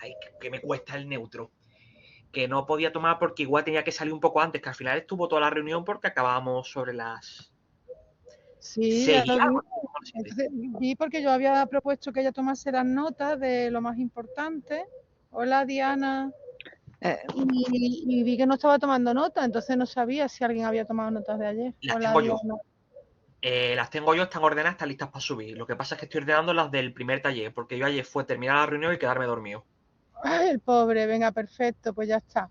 ay, que me cuesta el neutro. Que no podía tomar porque igual tenía que salir un poco antes, que al final estuvo toda la reunión porque acabábamos sobre las Sí, ya 6 y lo vi. algo. Entonces, vi porque yo había propuesto que ella tomase las notas de lo más importante. Hola, Diana. Y vi que no estaba tomando nota, entonces no sabía si alguien había tomado notas de ayer. Las Hola, tengo yo. Diana. Las tengo yo, están ordenadas, están listas para subir. Lo que pasa es que estoy ordenando las del primer taller, porque yo ayer fue terminar la reunión y quedarme dormido. Ay, el pobre, venga, perfecto, pues ya está.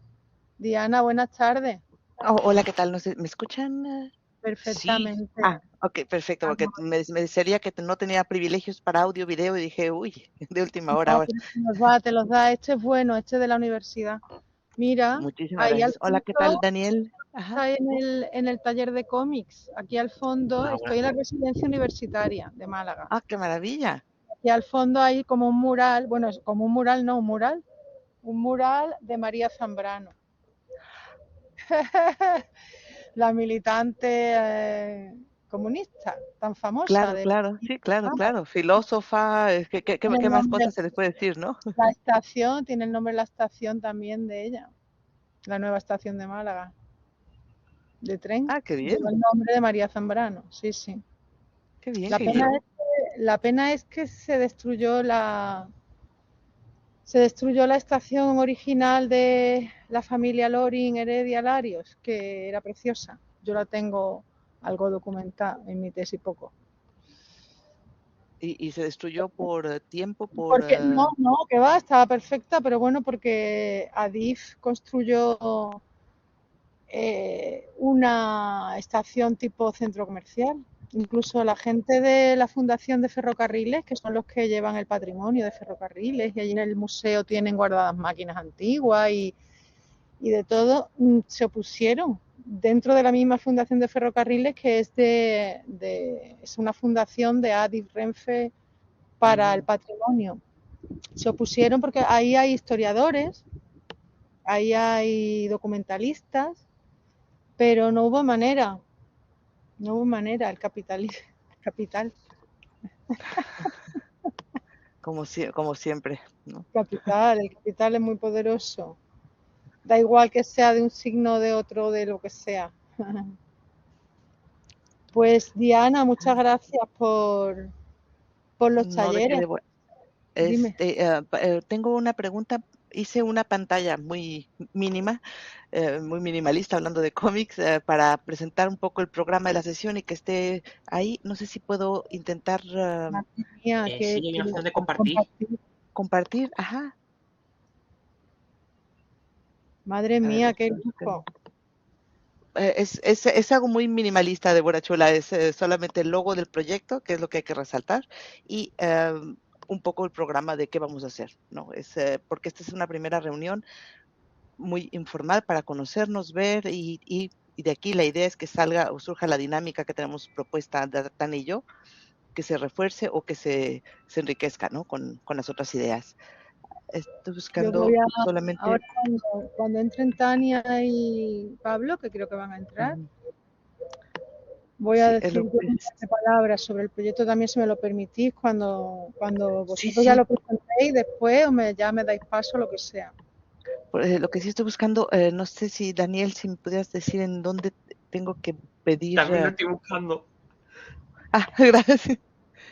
Diana, buenas tardes. Oh, hola, ¿qué tal? No sé, ¿me escuchan? Sí, Perfectamente. Ok, perfecto, porque me decía que no tenía privilegios para audio, video, y dije, uy, de última hora No, ahora. te los da. Este es bueno, este es de la universidad. Mira, Muchísimas ahí al gracias. Hola, ¿qué fondo tal, Daniel? Ajá. está en el taller de cómics. Aquí al fondo estoy en la residencia universitaria de Málaga. Ah, qué maravilla. Y al fondo hay como un mural, bueno, es como un mural, no, un mural de María Zambrano. La militante comunista, tan famosa. Claro, sí, claro. Filósofa, ¿qué más cosas se les puede decir, no? La estación, tiene el nombre de la estación también de ella, la nueva estación de Málaga, de tren. Ah, qué Lleva bien, el nombre de María Zambrano, sí, sí. qué bien, La qué bien. pena es que se destruyó la estación original de la familia Loring Heredia Larios, que era preciosa. Yo la tengo algo documentada en mi tesis poco. Y se destruyó por tiempo, Porque no, que va, estaba perfecta, pero bueno, porque Adif construyó una estación tipo centro comercial. Incluso la gente de la Fundación de Ferrocarriles, que son los que llevan el patrimonio de ferrocarriles, y allí en el museo tienen guardadas máquinas antiguas y de todo, se opusieron dentro de la misma Fundación de Ferrocarriles, que es una fundación de Adif Renfe para el patrimonio. Se opusieron porque ahí hay historiadores, ahí hay documentalistas, pero no hubo manera, el capital. como siempre, ¿no? El capital es muy poderoso. Da igual que sea de un signo, de otro, de lo que sea. Pues Diana, muchas gracias por los No de qué talleres. debo. Dime. Tengo una pregunta. Hice una pantalla muy mínima, muy minimalista, hablando de cómics, para presentar un poco el programa de la sesión y que esté ahí. No sé si puedo intentar Madre mía, sí, hay una opción de compartir. compartir. Ajá. Madre A ver, mía, qué lujo. es algo muy minimalista, Débora Chula. Es solamente el logo del proyecto, que es lo que hay que resaltar, y un poco el programa de qué vamos a hacer, ¿no? Porque esta es una primera reunión muy informal para conocernos, ver y de aquí la idea es que salga o surja la dinámica que tenemos propuesta Tania y yo, que se refuerce o que se enriquezca, ¿no? Con las otras ideas. Estoy Yo buscando voy a, solamente. ahora cuando entren Tania y Pablo, que creo que van a entrar, voy a Sí, decir yo unas palabras sobre el proyecto también, si me lo permitís, cuando vosotros ya sí. lo presentéis, después ya me dais paso, lo que sea. Lo que sí estoy buscando, no sé si Daniel, si me pudieras decir en dónde tengo que pedir. También lo estoy buscando. Gracias.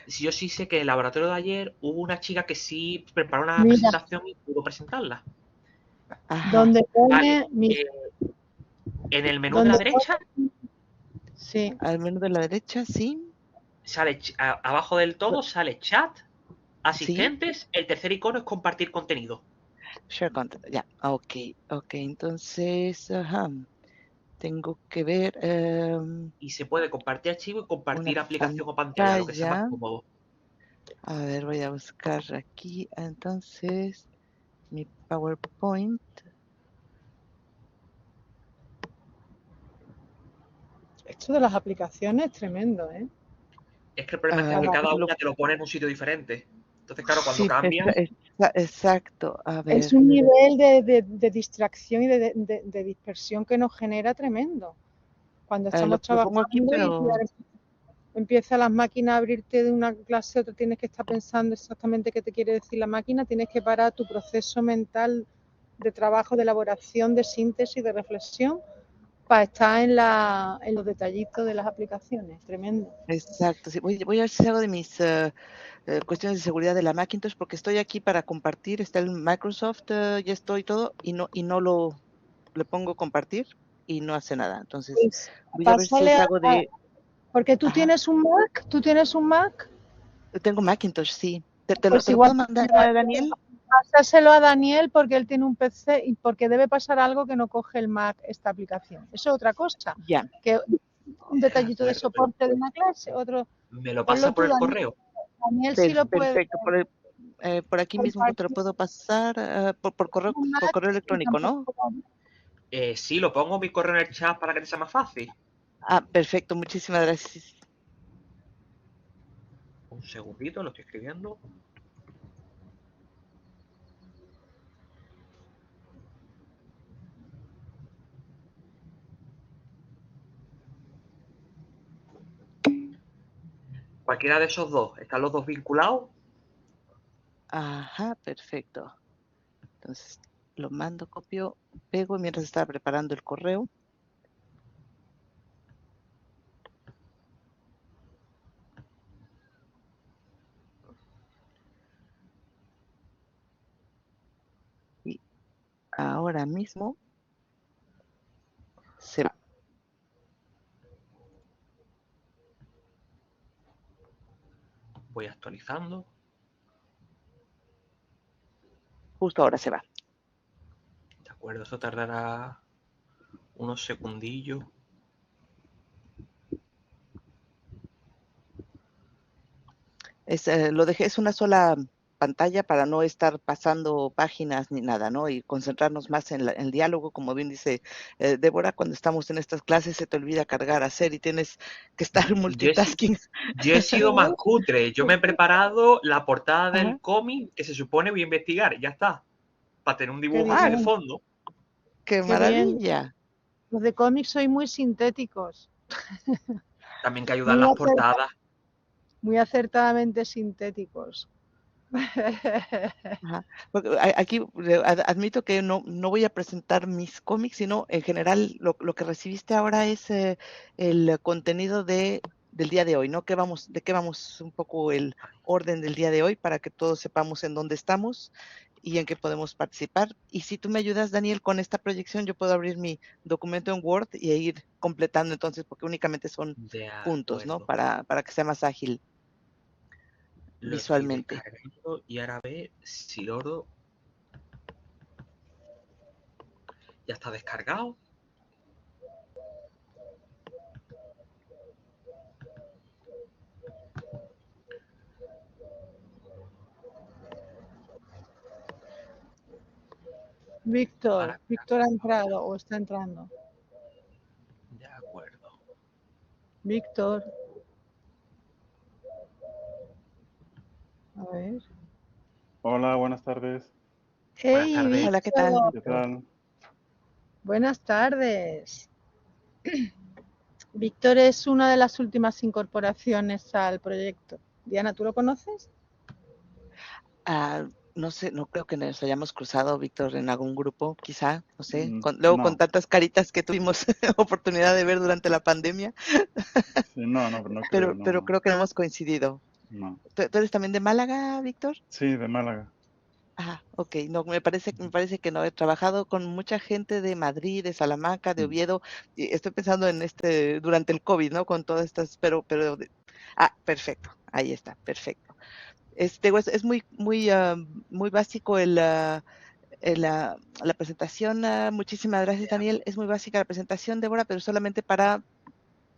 Si yo sí sé que en el laboratorio de ayer hubo una chica que sí preparó una Mira, presentación y pudo presentarla. Ajá. donde Vale. pone, En el menú de la donde derecha sí, Al menú de la derecha, sí. sale abajo del todo sale chat, Sí. asistentes, el tercer icono es compartir contenido. Share content. Ya. Ok. Entonces, ajá. Tengo que ver Y se puede compartir archivo y una compartir aplicación o pantalla, lo que sea más pantalla. cómodo. A ver, voy a buscar aquí entonces mi PowerPoint. esto de las aplicaciones es tremendo, ¿eh? Es que el problema está que cada una te lo pone en un sitio diferente. Entonces, claro, cuando Sí, cambias, exacto. A Es ver. un nivel de distracción y de dispersión que nos genera tremendo. Cuando Lo estamos pongo aquí, trabajando y pero empieza las máquinas a abrirte de una clase a otra, tienes que estar pensando exactamente qué te quiere decir la máquina, tienes que parar tu proceso mental de trabajo, de elaboración, de síntesis, de reflexión, para estar en los detallitos de las aplicaciones. Tremendo. Exacto, sí. Voy a ver si hago de mis cuestiones de seguridad de la Macintosh, porque estoy aquí para compartir, está el Microsoft, ya estoy todo, y no le pongo compartir y no hace nada. Entonces, Pues voy a ver si pásale hago de, porque tú ajá, tienes un Mac, tengo Macintosh, sí. pues ¿Te lo igual puedo mandar, Daniel? pásaselo a Daniel porque él tiene un PC y porque debe pasar algo que no coge el Mac esta aplicación. Eso es otra cosa, Ya, que un De detallito de acuerdo, pero soporte de una clase, otro, me lo ponlo pasa por tú, el Daniel. correo. Daniel sí lo puede perfecto. Por aquí mismo te lo compartir puedo pasar un por Mac correo y electrónico, ¿no? tampoco. Sí, lo pongo mi correo en el chat para que te sea más fácil. Ah, perfecto, muchísimas gracias. Un segundito, lo estoy escribiendo. Cualquiera de esos dos. ¿Están los dos vinculados? Ajá, perfecto. Entonces, lo mando, copio, pego mientras estaba preparando el correo. Y ahora mismo se va. Voy actualizando. Justo ahora se va. De acuerdo, eso tardará unos segundillos. Lo dejé, es una sola pantalla para no estar pasando páginas ni nada, ¿no? Y concentrarnos más en el diálogo, como bien dice Débora, cuando estamos en estas clases se te olvida cargar, hacer y tienes que estar Yo he, multitasking. yo he sido más cutre. Yo me he preparado la portada Ajá. del cómic que se supone voy a investigar. Ya está. Para tener un Qué dibujo así de bien, fondo. ¡Qué qué bien. maravilla! Los de cómics soy muy sintéticos, También que ayudan muy, las portadas. muy acertadamente sintéticos. Ajá. Porque aquí admito que no voy a presentar mis cómics, sino en general lo que recibiste ahora es el contenido del día de hoy, ¿no? ¿De qué vamos un poco el orden del día de hoy para que todos sepamos en dónde estamos y en qué podemos participar? Y si tú me ayudas, Daniel, con esta proyección, yo puedo abrir mi documento en Word y ir completando entonces, porque únicamente son De puntos, ¿no? acuerdo. Para que sea más ágil Lo estoy visualmente. descargando y ahora ve si logro. Ya está descargado. Víctor, Ahora, Víctor ha entrado o está entrando. de acuerdo. Víctor, a ver. Hola, buenas tardes. Buenas ¡Hey, tardes. Hola, ¿qué tal, Víctor! ¿Qué Víctor? tal? Buenas tardes. Víctor es una de las últimas incorporaciones al proyecto. Diana, ¿tú lo conoces? No sé, no creo que nos hayamos cruzado, Víctor, en algún grupo, quizá, no sé. Luego con No, tantas caritas que tuvimos oportunidad de ver durante la pandemia, sí, no creo, pero no, creo que no hemos coincidido. no. ¿Tú eres también de Málaga, Víctor? Sí, de Málaga. Ok, no, me parece que no he trabajado con mucha gente de Madrid, de Salamanca, de Mm. Oviedo, y estoy pensando en durante el COVID, ¿no? Con todas estas, perfecto, ahí está, perfecto. Es muy básico la presentación. Muchísimas gracias, Daniel. Es muy básica la presentación, Débora, pero solamente para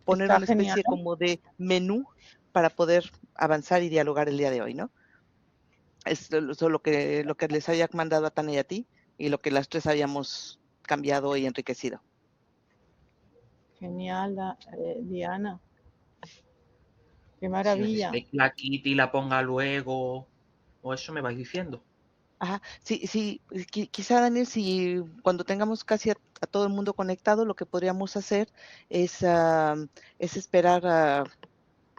poner Está una genial. especie como de menú para poder avanzar y dialogar el día de hoy, ¿no? Es lo que les había mandado a Tania y a ti y lo que las tres habíamos cambiado y enriquecido. Genial, Diana. Qué Si maravilla. necesitáis que la quite y la ponga luego, o eso me vais diciendo. Ajá, sí, sí, quizá Daniel, si cuando tengamos casi a todo el mundo conectado, lo que podríamos hacer es esperar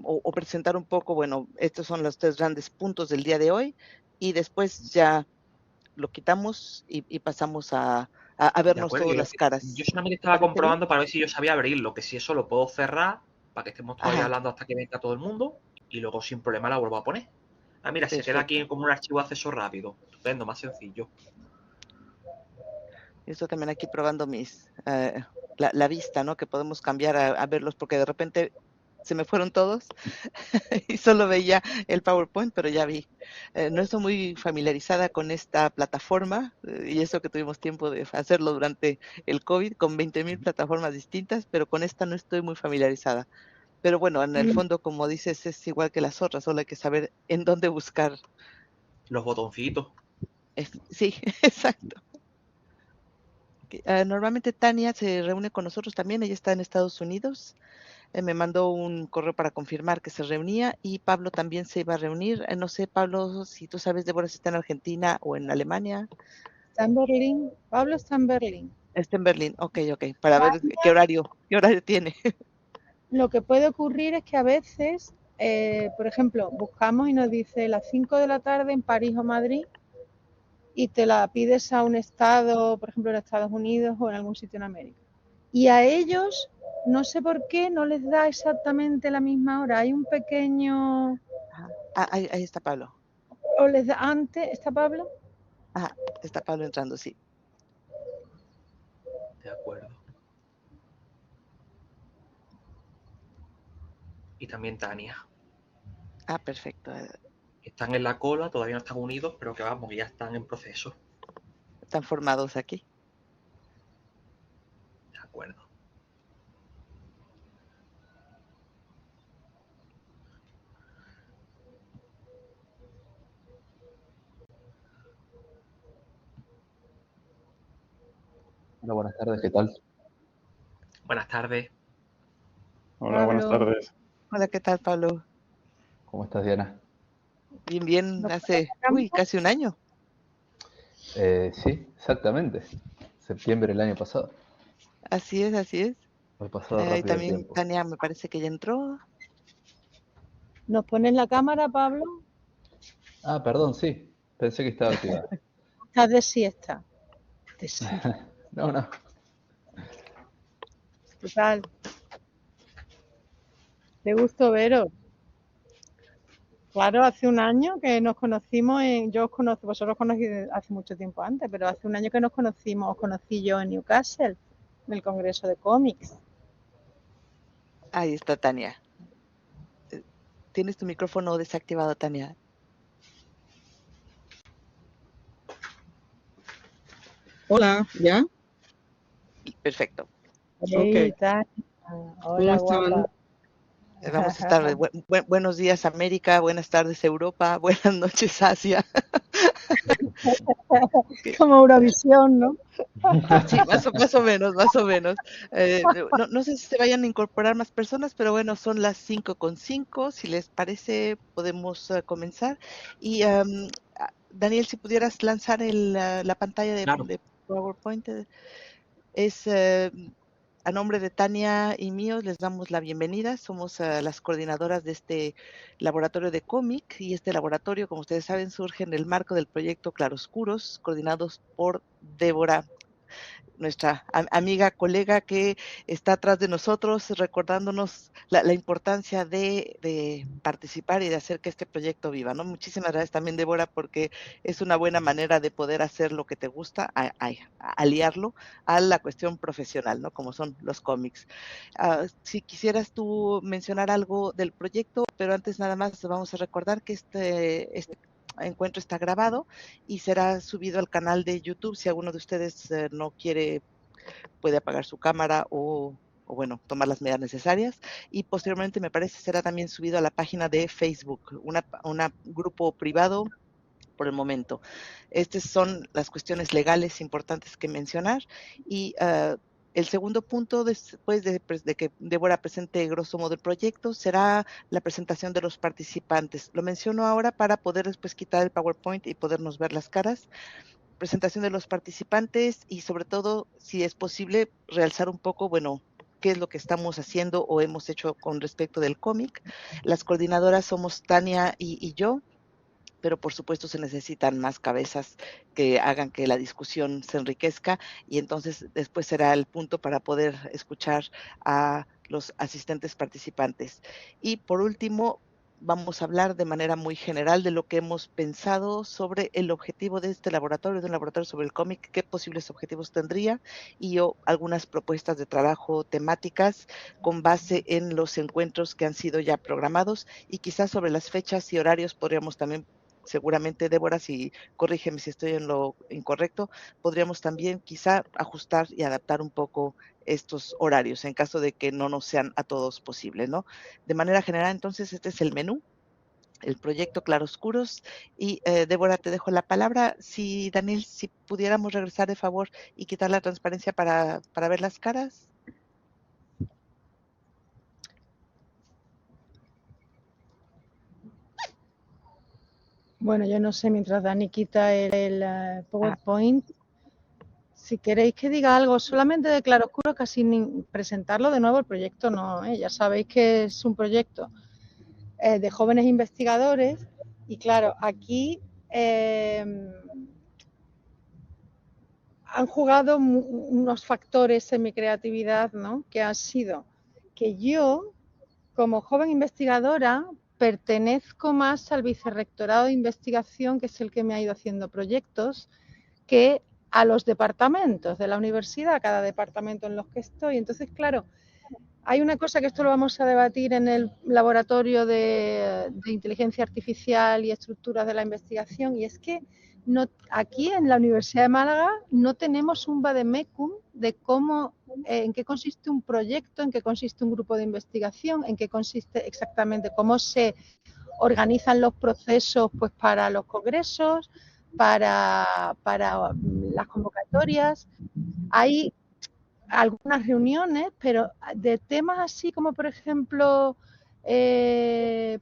o presentar un poco, bueno, estos son los 3 grandes puntos del día de hoy, y después ya lo quitamos y pasamos a De vernos acuerdo, todas yo, las yo caras. solamente ¿Te estaba parece bien? comprobando para ver si yo sabía abrirlo, que si eso lo puedo cerrar para que estemos todavía Ajá, hablando hasta que venga todo el mundo y luego sin problema la vuelvo a poner. Ah, mira, se queda aquí perfecto. como un archivo de acceso rápido. Estupendo, más sencillo. Esto también aquí probando la vista, ¿no? Que podemos cambiar a verlos, porque de repente se me fueron todos y solo veía el PowerPoint, pero ya vi. No estoy muy familiarizada con esta plataforma, y eso que tuvimos tiempo de hacerlo durante el COVID con 20,000 plataformas distintas, pero con esta no estoy muy familiarizada. Pero bueno, en el Mm, fondo, como dices, es igual que las otras, solo hay que saber en dónde buscar. Los botoncitos. Sí, exacto. Normalmente Tania se reúne con nosotros también, ella está en Estados Unidos. Me mandó un correo para confirmar que se reunía, y Pablo también se iba a reunir. No sé, Pablo, si tú sabes, Débora, si está en Argentina o en Alemania. Está en Berlín. Pablo está en Berlín. Está en Berlín. Ok, para ver qué horario tiene. Lo que puede ocurrir es que a veces, por ejemplo, buscamos y nos dice las 5 de la tarde en París o Madrid y te la pides a un estado, por ejemplo, en Estados Unidos o en algún sitio en América. Y a ellos, no sé por qué, no les da exactamente la misma hora. Hay un pequeño... Ajá. Ahí está Pablo. ¿O les da antes? ¿Está Pablo? Ajá, está Pablo entrando, sí. De acuerdo. Y también Tania. Perfecto. Están en la cola, todavía no están unidos, pero que vamos, ya están en proceso. Están formados aquí. De acuerdo. Hola, buenas tardes, ¿qué tal? Buenas tardes. Hola, buenas Pablo, tardes. Hola, ¿qué tal, Pablo? ¿Cómo estás, Diana? Bien, bien, ¿nos hace, campo? casi un año. Sí, exactamente. Septiembre del año pasado. Así es, así es. Fue pasado Y rápido el también tiempo. Tania me parece que ya entró. ¿Nos pones la cámara, Pablo? Perdón, sí. Pensé que estaba activada. Estás de siesta. De siesta. No, no. Total. De gusto veros. Claro, hace un año que nos conocimos, yo os conocí, vosotros conocí hace mucho tiempo antes, pero hace un año que nos conocimos, os conocí yo en Newcastle, en el Congreso de Cómics. Ahí está Tania. Tienes tu micrófono desactivado, Tania. Hola, ¿ya? Perfecto. Ok, Hey, Tania. ¿cómo Hola, están? guapa. Vamos a estar, buenos días América, buenas tardes Europa, buenas noches Asia. Que- Como Eurovisión, ¿no? Sí, más o menos, más o menos. No sé si se vayan a incorporar más personas, pero bueno, son las 5:05. Si les parece, podemos comenzar. Y Daniel, si pudieras lanzar la pantalla Claro. de PowerPoint, es a nombre de Tania y mío, les damos la bienvenida. Somos las coordinadoras de este laboratorio de cómic, y este laboratorio, como ustedes saben, surge en el marco del proyecto Claroscuros, coordinados por Débora, nuestra amiga, colega que está atrás de nosotros, recordándonos la importancia de participar y de hacer que este proyecto viva, ¿no? Muchísimas gracias también, Débora, porque es una buena manera de poder hacer lo que te gusta, aliarlo a la cuestión profesional, ¿no? Como son los cómics. Si quisieras tú mencionar algo del proyecto, pero antes nada más vamos a recordar que este encuentro está grabado y será subido al canal de YouTube. Si alguno de ustedes no quiere, puede apagar su cámara o bueno, tomar las medidas necesarias. Y posteriormente, me parece, será también subido a la página de Facebook, una grupo privado por el momento. Estas son las cuestiones legales importantes que mencionar. Y el segundo punto, después de que Débora presente grosso modo el proyecto, será la presentación de los participantes. Lo menciono ahora para poder después quitar el PowerPoint y podernos ver las caras. Presentación de los participantes y, sobre todo, si es posible, realzar un poco, bueno, qué es lo que estamos haciendo o hemos hecho con respecto del cómic. Las coordinadoras somos Tania y yo, pero por supuesto se necesitan más cabezas que hagan que la discusión se enriquezca, y entonces después será el punto para poder escuchar a los asistentes participantes. Y por último, vamos a hablar de manera muy general de lo que hemos pensado sobre el objetivo de este laboratorio, de un laboratorio sobre el cómic, qué posibles objetivos tendría, y algunas propuestas de trabajo temáticas con base en los encuentros que han sido ya programados, y quizás sobre las fechas y horarios podríamos también, seguramente Débora, si corrígeme si estoy en lo incorrecto, podríamos también quizá ajustar y adaptar un poco estos horarios en caso de que no nos sean a todos posibles, ¿no? De manera general, entonces, este es el menú, el proyecto Claroscuros. Y Débora, te dejo la palabra. Si Daniel, si pudiéramos regresar de favor y quitar la transparencia para ver las caras. Bueno, yo no sé, mientras Dani quita el PowerPoint, si queréis que diga algo solamente de claroscuro, casi ni presentarlo de nuevo, el proyecto no, ya sabéis que es un proyecto de jóvenes investigadores, y claro, aquí han jugado unos factores en mi creatividad, ¿no? Que han sido que yo, como joven investigadora, pertenezco más al vicerrectorado de investigación, que es el que me ha ido haciendo proyectos, que a los departamentos de la universidad, cada departamento en los que estoy. Entonces, claro, hay una cosa que esto lo vamos a debatir en el laboratorio de inteligencia artificial y estructuras de la investigación, y es que no, aquí en la Universidad de Málaga no tenemos un vademecum de cómo, en qué consiste un proyecto, en qué consiste un grupo de investigación, en qué consiste exactamente, cómo se organizan los procesos pues para los congresos, para las convocatorias. Hay algunas reuniones, pero de temas así como, por ejemplo,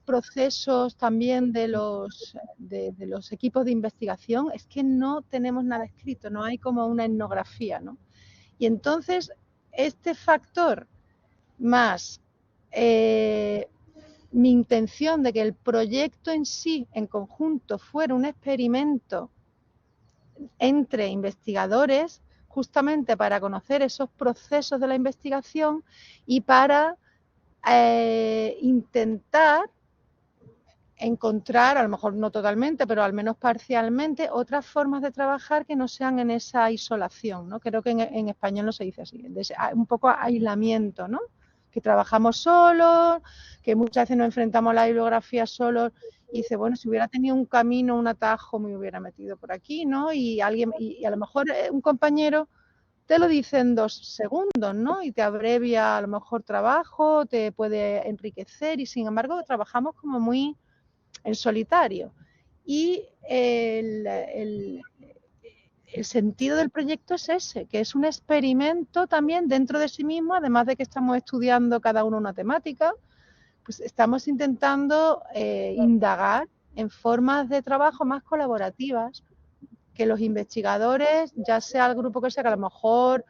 procesos también de los equipos de investigación, es que no tenemos nada escrito, no hay como una etnografía, ¿no? Y entonces, este factor más mi intención de que el proyecto en sí, en conjunto, fuera un experimento entre investigadores, justamente para conocer esos procesos de la investigación y para intentar encontrar, a lo mejor no totalmente, pero al menos parcialmente, otras formas de trabajar que no sean en esa isolación, ¿no? Creo que en español no se dice así, un poco aislamiento, ¿no? Que trabajamos solos, que muchas veces nos enfrentamos a la bibliografía solos, y dice, bueno, si hubiera tenido un camino, un atajo, me hubiera metido por aquí, ¿no? Y alguien, y a lo mejor un compañero te lo dice en 2 segundos, ¿no? Y te abrevia a lo mejor trabajo, te puede enriquecer, y sin embargo trabajamos como muy en solitario. Y el sentido del proyecto es ese, que es un experimento también dentro de sí mismo, además de que estamos estudiando cada uno una temática, pues estamos intentando indagar en formas de trabajo más colaborativas, que los investigadores, ya sea el grupo que sea, que a lo mejor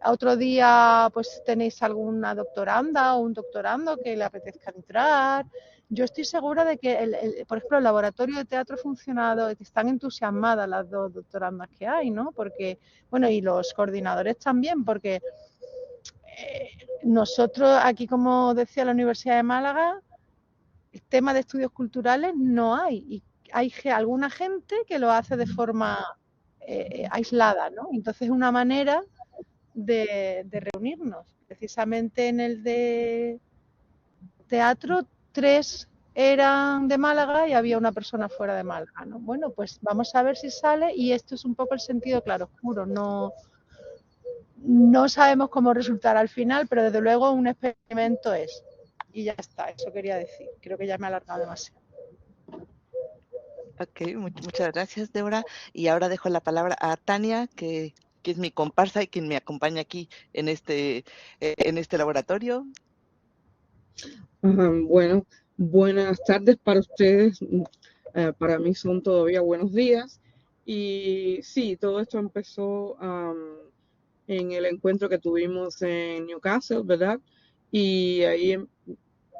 otro día pues tenéis alguna doctoranda o un doctorando que le apetezca entrar. Yo estoy segura de que, por ejemplo, el laboratorio de teatro ha funcionado, están entusiasmadas las 2 doctorandas que hay, ¿no? Porque, bueno, y los coordinadores también, porque nosotros aquí, como decía la Universidad de Málaga, el tema de estudios culturales no hay, y hay alguna gente que lo hace de forma aislada, ¿no? Entonces es una manera de reunirnos. Precisamente en el de teatro, 3 eran de Málaga y había una persona fuera de Málaga, ¿no? Bueno, pues vamos a ver si sale, y esto es un poco el sentido claroscuro. No sabemos cómo resultará al final, pero desde luego un experimento es. Y ya está, eso quería decir. Creo que ya me he alargado demasiado. Ok, muchas gracias, Débora. Y ahora dejo la palabra a Tania, que es mi comparsa y quien me acompaña aquí en este laboratorio. Bueno, buenas tardes para ustedes. Para mí son todavía buenos días. Y sí, todo esto empezó en el encuentro que tuvimos en Newcastle, ¿verdad? Y ahí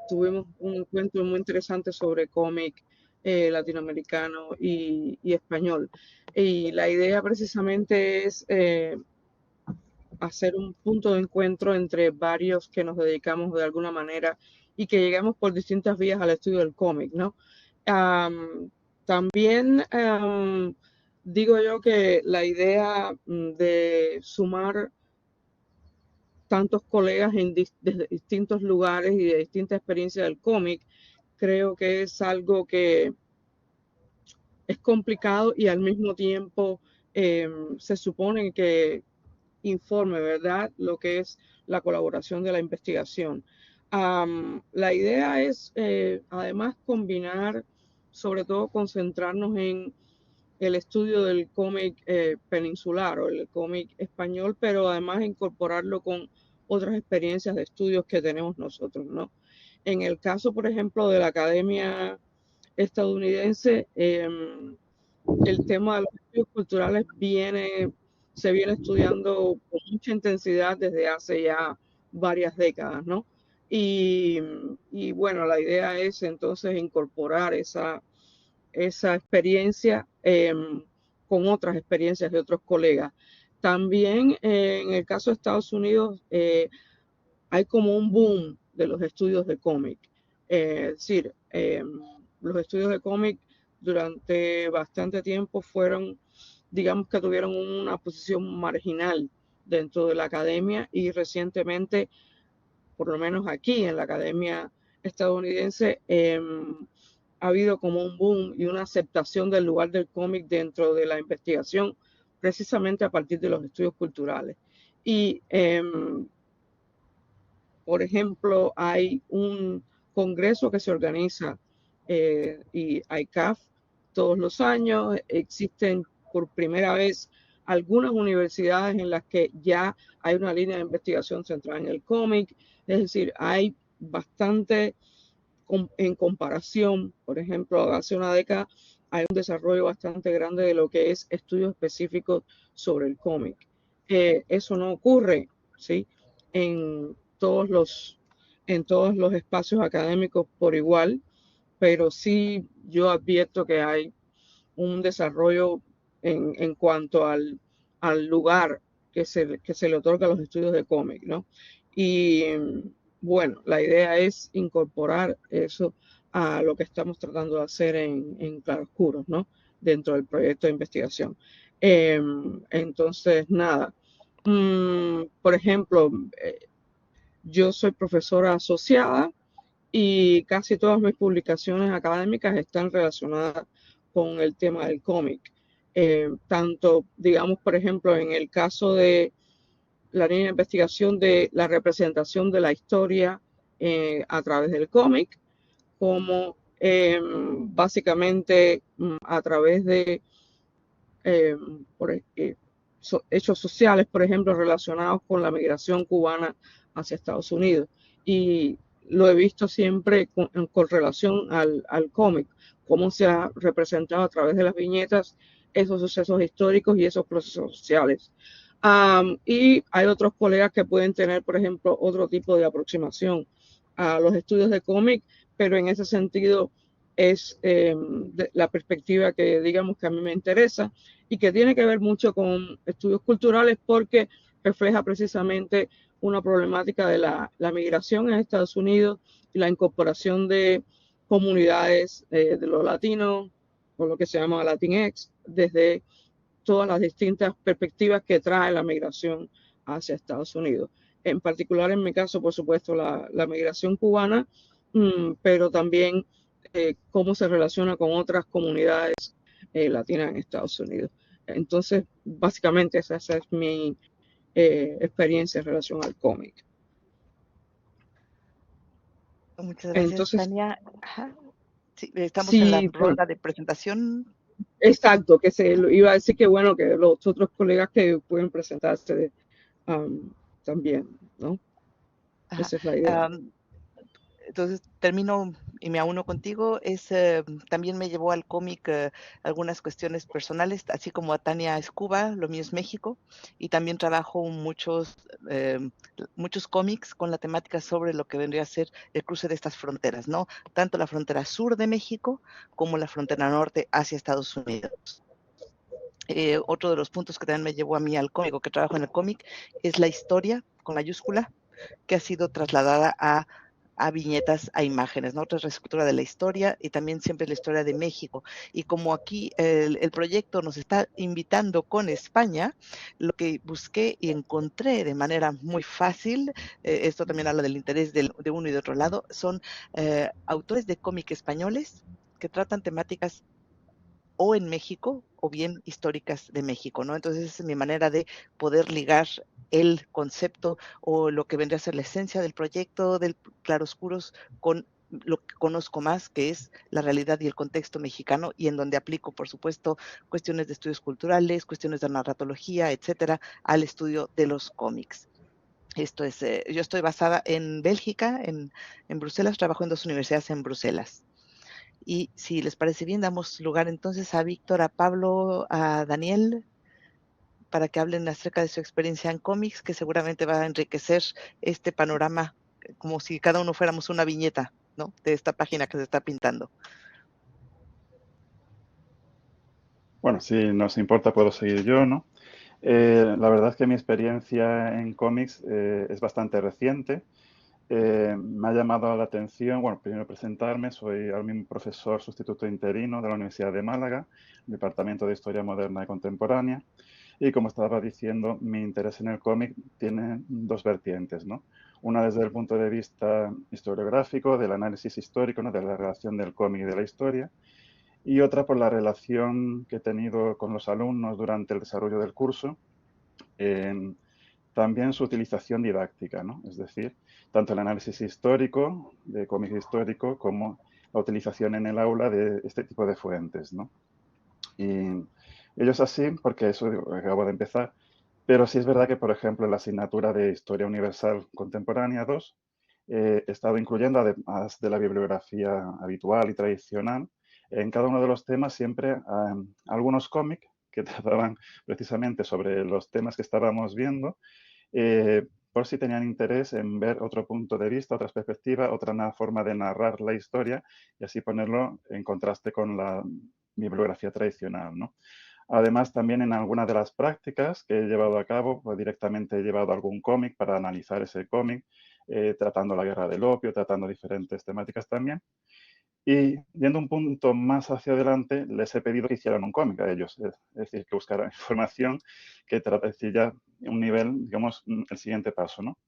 tuvimos un encuentro muy interesante sobre cómic latinoamericano y español. Y la idea precisamente es hacer un punto de encuentro entre varios que nos dedicamos de alguna manera y que llegamos por distintas vías al estudio del cómic, ¿no? También digo yo que la idea de sumar tantos colegas desde distintos lugares y de distintas experiencias del cómic, creo que es algo que es complicado y al mismo tiempo se supone que informe, ¿verdad?, lo que es la colaboración de la investigación. La idea es, además, combinar, sobre todo concentrarnos en el estudio del cómic peninsular o el cómic español, pero además incorporarlo con otras experiencias de estudios que tenemos nosotros, ¿no? En el caso, por ejemplo, de la Academia Estadounidense, el tema de los estudios culturales se viene estudiando con mucha intensidad desde hace ya varias décadas, ¿no? Y bueno, la idea es entonces incorporar esa experiencia con otras experiencias de otros colegas. También en el caso de Estados Unidos hay como un boom de los estudios de cómic. Es decir, los estudios de cómic durante bastante tiempo digamos que tuvieron una posición marginal dentro de la academia y recientemente, por lo menos aquí en la academia estadounidense, ha habido como un boom y una aceptación del lugar del cómic dentro de la investigación, precisamente a partir de los estudios culturales. Y, por ejemplo, hay un congreso que se organiza y ICAF todos los años. Existen por primera vez algunas universidades en las que ya hay una línea de investigación centrada en el cómic. Es decir, hay bastante en comparación. Por ejemplo, hace una década hay un desarrollo bastante grande de lo que es estudios específicos sobre el cómic. Eso no ocurre, ¿sí?, en todos los espacios académicos por igual, pero sí yo advierto que hay un desarrollo en cuanto al lugar que se le otorga a los estudios de cómic, ¿no? Y bueno, la idea es incorporar eso a lo que estamos tratando de hacer en Claroscuros, ¿no?, dentro del proyecto de investigación. Entonces, nada. Por ejemplo, yo soy profesora asociada y casi todas mis publicaciones académicas están relacionadas con el tema del cómic. Tanto, digamos, por ejemplo, en el caso de la línea de investigación de la representación de la historia a través del cómic, como básicamente a través de hechos sociales, por ejemplo, relacionados con la migración cubana hacia Estados Unidos. Y lo he visto siempre con relación al cómic, cómo se ha representado a través de las viñetas esos sucesos históricos y esos procesos sociales. Y hay otros colegas que pueden tener, por ejemplo, otro tipo de aproximación a los estudios de cómic, pero en ese sentido es la perspectiva que digamos que a mí me interesa y que tiene que ver mucho con estudios culturales porque refleja precisamente una problemática de la migración en Estados Unidos y la incorporación de comunidades de los latinos, o lo que se llama Latinx, desde todas las distintas perspectivas que trae la migración hacia Estados Unidos. En particular, en mi caso, por supuesto, la migración cubana, pero también cómo se relaciona con otras comunidades latinas en Estados Unidos. Entonces, básicamente esa es mi experiencia en relación al cómic. Muchas gracias, Entonces, Tania. Ajá. Sí, estamos sí, en la ronda de presentación. Exacto, que se lo iba a decir que bueno, que los otros colegas que pueden presentarse también, ¿no? Ajá. Esa es la idea. Entonces, termino y me auno contigo, también me llevó al cómic algunas cuestiones personales, así como a Tania Escuba, lo mío es México, y también trabajo muchos cómics con la temática sobre lo que vendría a ser el cruce de estas fronteras, ¿no? Tanto la frontera sur de México como la frontera norte hacia Estados Unidos. Otro de los puntos que también me llevó a mí al cómic, o que trabajo en el cómic, es la historia con mayúscula, que ha sido trasladada a viñetas, a imágenes, ¿no? Otra reescritura de la historia y también siempre la historia de México. Y como aquí el proyecto nos está invitando con España, lo que busqué y encontré de manera muy fácil, esto también habla del interés de uno y de otro lado, son autores de cómic españoles que tratan temáticas o en México o bien históricas de México, ¿no? Entonces esa es mi manera de poder ligar el concepto o lo que vendría a ser la esencia del proyecto del Claroscuros con lo que conozco más, que es la realidad y el contexto mexicano, y en donde aplico, por supuesto, cuestiones de estudios culturales, cuestiones de narratología, etcétera, al estudio de los cómics. Esto es, yo estoy basada en Bélgica, en Bruselas, trabajo en 2 universidades en Bruselas. Y si les parece bien, damos lugar entonces a Víctor, a Pablo, a Daniel, para que hablen acerca de su experiencia en cómics, que seguramente va a enriquecer este panorama, como si cada uno fuéramos una viñeta, ¿no?, de esta página que se está pintando. Bueno, si nos importa puedo seguir yo, ¿no? La verdad es que mi experiencia en cómics es bastante reciente. Me ha llamado la atención, bueno, primero presentarme, soy ahora mismo profesor sustituto interino de la Universidad de Málaga, Departamento de Historia Moderna y Contemporánea, y como estaba diciendo, mi interés en el cómic tiene 2 vertientes, ¿no? Una desde el punto de vista historiográfico, del análisis histórico, ¿no?, de la relación del cómic y de la historia, y otra por la relación que he tenido con los alumnos durante el desarrollo del curso, también su utilización didáctica, ¿no? Es decir, tanto el análisis histórico, de cómic histórico, como la utilización en el aula de este tipo de fuentes, ¿no? Y ellos así, porque eso acabo de empezar, pero sí es verdad que, por ejemplo, en la asignatura de Historia Universal Contemporánea 2, he estado incluyendo, además de la bibliografía habitual y tradicional, en cada uno de los temas siempre algunos cómics que trataban precisamente sobre los temas que estábamos viendo, por si tenían interés en ver otro punto de vista, otras perspectivas, otra forma de narrar la historia y así ponerlo en contraste con la bibliografía tradicional, ¿no? Además, también en algunas de las prácticas que he llevado a cabo, pues directamente he llevado algún cómic para analizar ese cómic, tratando la guerra del opio, tratando diferentes temáticas también. Y yendo un punto más hacia adelante, les he pedido que hicieran un cómic a ellos, es decir, que buscaran información que trate de ya un nivel, digamos, el siguiente paso, ¿no?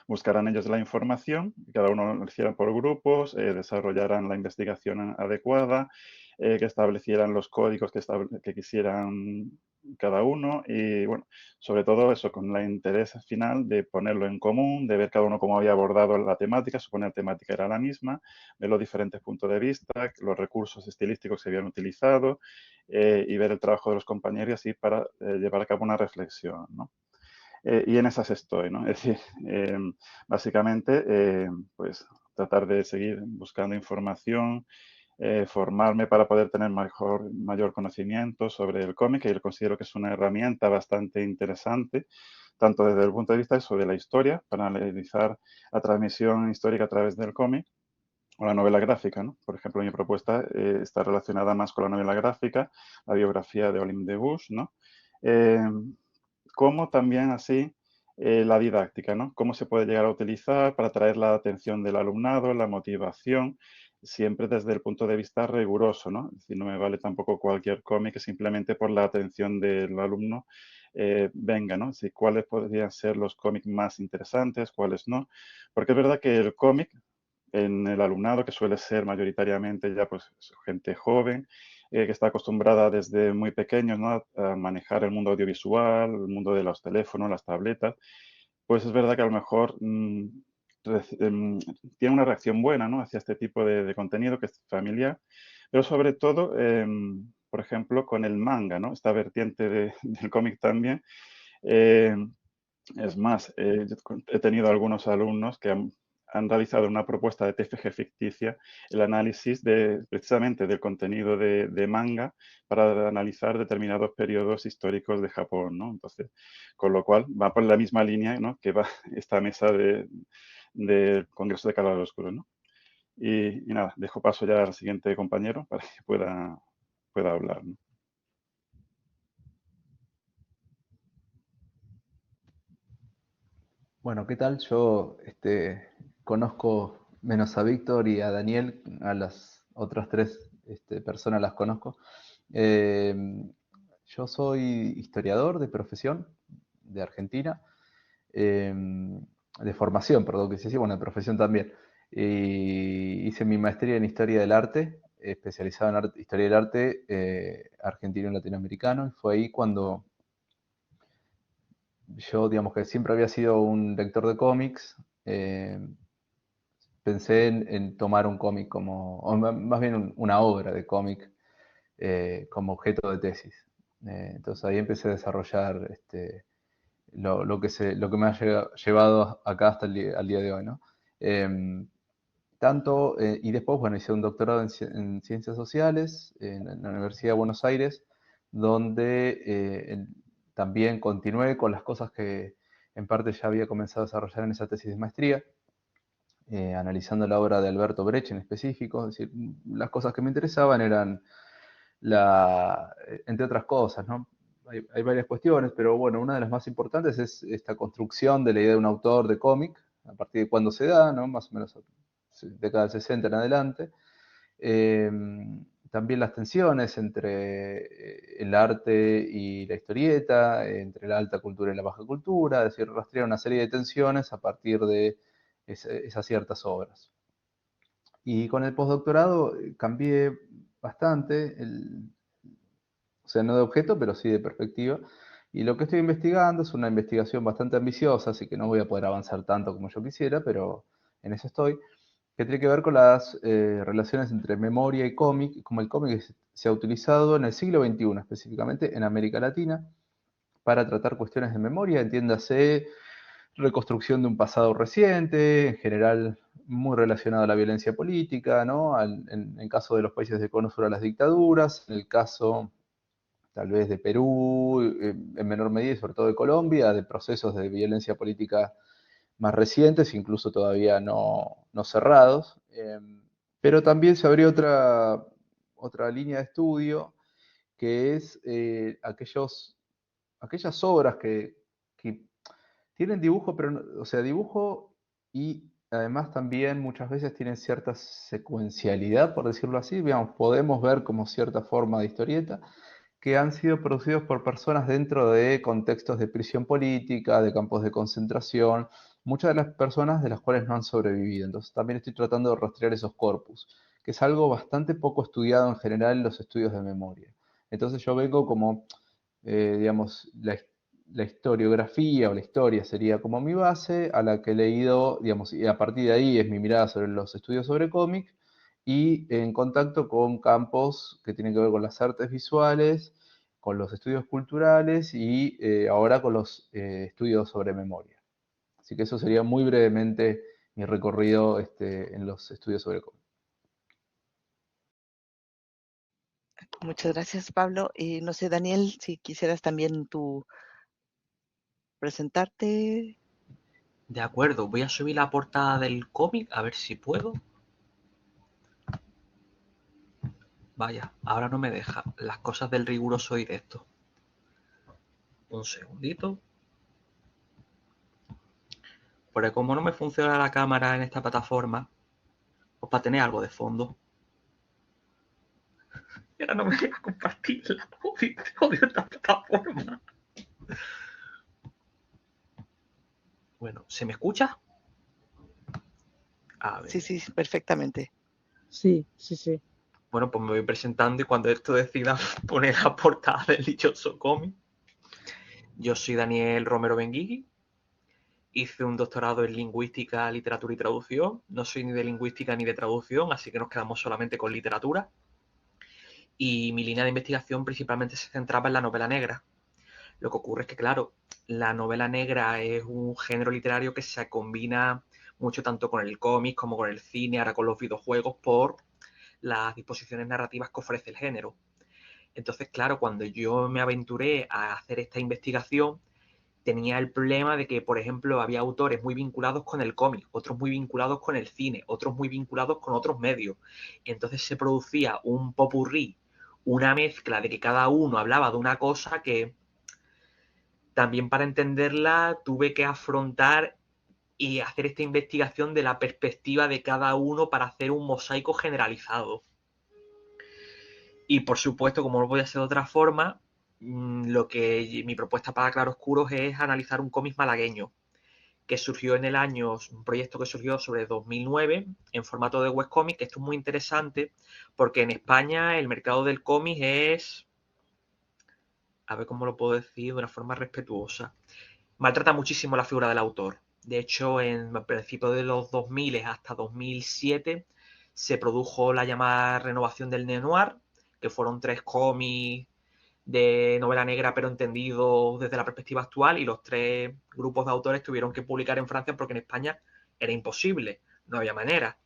Buscarán ellos la información, cada uno lo hiciera por grupos, desarrollaran la investigación adecuada, que establecieran los códigos que quisieran cada uno y, bueno, sobre todo eso, con el interés final de ponerlo en común, de ver cada uno cómo había abordado la temática, suponer la temática era la misma, ver los diferentes puntos de vista, los recursos estilísticos que se habían utilizado y ver el trabajo de los compañeros y así para llevar a cabo una reflexión, ¿no? Y en esas estoy, ¿no? Es decir, básicamente, pues tratar de seguir buscando información, formarme para poder tener mayor conocimiento sobre el cómic, que yo considero que es una herramienta bastante interesante, tanto desde el punto de vista de la historia, para analizar la transmisión histórica a través del cómic, o la novela gráfica, ¿no? Por ejemplo, mi propuesta está relacionada más con la novela gráfica, la biografía de Olin de Bush, ¿no? Como también así la didáctica, ¿no? Cómo se puede llegar a utilizar para atraer la atención del alumnado, la motivación, siempre desde el punto de vista riguroso, ¿no? Es decir, no me vale tampoco cualquier cómic que simplemente por la atención del alumno venga, ¿no? Así, cuáles podrían ser los cómics más interesantes, cuáles no. Porque es verdad que el cómic en el alumnado, que suele ser mayoritariamente ya pues gente joven, que está acostumbrada desde muy pequeños, ¿no?, a manejar el mundo audiovisual, el mundo de los teléfonos, las tabletas, pues es verdad que a lo mejor tiene una reacción buena, ¿no?, hacia este tipo de contenido que es familiar, pero sobre todo, por ejemplo, con el manga, ¿no?, esta vertiente del cómic también. Es más, yo he tenido algunos alumnos que han realizado una propuesta de TFG ficticia, el análisis precisamente del contenido de manga para analizar determinados periodos históricos de Japón, ¿no? Entonces, con lo cual va por la misma línea, ¿no?, que va esta mesa del Congreso de Claroscuro, ¿no? Y nada, dejo paso ya al siguiente compañero para que pueda hablar, ¿no? Bueno, ¿qué tal? Yo conozco menos a Víctor y a Daniel, a las otras tres personas las conozco. Eh, yo soy historiador de profesión de Argentina, eh, de formación, perdón, que se dice, bueno, de profesión también. Y hice mi maestría en Historia del Arte, especializado en Historia del Arte argentino y latinoamericano, y fue ahí cuando yo, digamos que siempre había sido un lector de cómics, pensé en tomar un cómic como, o más bien una obra de cómic como objeto de tesis. Entonces ahí empecé a desarrollar lo que me ha llevado acá hasta al día de hoy, ¿no? Y después, bueno, hice un doctorado en Ciencias Sociales en la Universidad de Buenos Aires, donde también continué con las cosas que en parte ya había comenzado a desarrollar en esa tesis de maestría, analizando la obra de Alberto Brecht en específico. Es decir, las cosas que me interesaban eran, entre otras cosas, ¿no? Hay varias cuestiones, pero bueno, una de las más importantes es esta construcción de la idea de un autor de cómic, a partir de cuándo se da, ¿no? Más o menos década del 60 en adelante. También las tensiones entre el arte y la historieta, entre la alta cultura y la baja cultura, es decir, rastrear una serie de tensiones a partir de esas ciertas obras. Y con el postdoctorado cambié bastante, o sea, no de objeto, pero sí de perspectiva. Y lo que estoy investigando es una investigación bastante ambiciosa, así que no voy a poder avanzar tanto como yo quisiera, pero en eso estoy, que tiene que ver con las relaciones entre memoria y cómic, como el cómic se ha utilizado en el siglo XXI, específicamente en América Latina, para tratar cuestiones de memoria, entiéndase reconstrucción de un pasado reciente, en general muy relacionado a la violencia política, ¿no? En caso de los países de cono sur a las dictaduras, en el caso tal vez de Perú, en menor medida y sobre todo de Colombia, de procesos de violencia política más recientes, incluso todavía no cerrados. Pero también se abrió otra línea de estudio, que es aquellas obras que tienen dibujo, pero, o sea, dibujo y además también muchas veces tienen cierta secuencialidad, por decirlo así. Digamos, podemos ver como cierta forma de historieta, que han sido producidos por personas dentro de contextos de prisión política, de campos de concentración, muchas de las personas de las cuales no han sobrevivido. Entonces también estoy tratando de rastrear esos corpus, que es algo bastante poco estudiado en general en los estudios de memoria. Entonces yo vengo como, digamos, la historiografía o la historia sería como mi base, a la que he leído, digamos, y a partir de ahí es mi mirada sobre los estudios sobre cómic, y en contacto con campos que tienen que ver con las artes visuales, con los estudios culturales y ahora con los estudios sobre memoria. Así que eso sería muy brevemente mi recorrido en los estudios sobre cómic. Muchas gracias, Pablo. Y no sé, Daniel, si quisieras también tú presentarte. De acuerdo, voy a subir la portada del cómic a ver si puedo. Vaya, ahora no me deja. Las cosas del riguroso directo. Un segundito. Porque como no me funciona la cámara en esta plataforma, pues para tener algo de fondo. Y ahora no me deja compartirla. Odio esta plataforma. Bueno, ¿se me escucha? A ver. Sí, perfectamente. Sí. Bueno, pues me voy presentando y cuando esto decida poner la portada del dichoso cómic. Yo soy Daniel Romero Benguigui. Hice un doctorado en lingüística, literatura y traducción. No soy ni de lingüística ni de traducción, así que nos quedamos solamente con literatura. Y mi línea de investigación principalmente se centraba en la novela negra. Lo que ocurre es que, claro, la novela negra es un género literario que se combina mucho tanto con el cómic como con el cine, ahora con los videojuegos, por las disposiciones narrativas que ofrece el género. Entonces, claro, cuando yo me aventuré a hacer esta investigación, tenía el problema de que, por ejemplo, había autores muy vinculados con el cómic, otros muy vinculados con el cine, otros muy vinculados con otros medios. Entonces se producía un popurrí, una mezcla de que cada uno hablaba de una cosa que también, para entenderla, tuve que afrontar y hacer esta investigación de la perspectiva de cada uno para hacer un mosaico generalizado. Y por supuesto, como no podía ser de otra forma, mi propuesta para Claroscuros es analizar un cómic malagueño que surgió en el año, un proyecto que surgió sobre 2009 en formato de webcomic. Esto es muy interesante porque en España el mercado del cómic es, a ver cómo lo puedo decir de una forma respetuosa, maltrata muchísimo la figura del autor. De hecho, en principios de los 2000 hasta 2007 se produjo la llamada renovación del neo-noir, que fueron 3 cómics de novela negra pero entendido desde la perspectiva actual, y los 3 grupos de autores tuvieron que publicar en Francia porque en España era imposible, no había manera.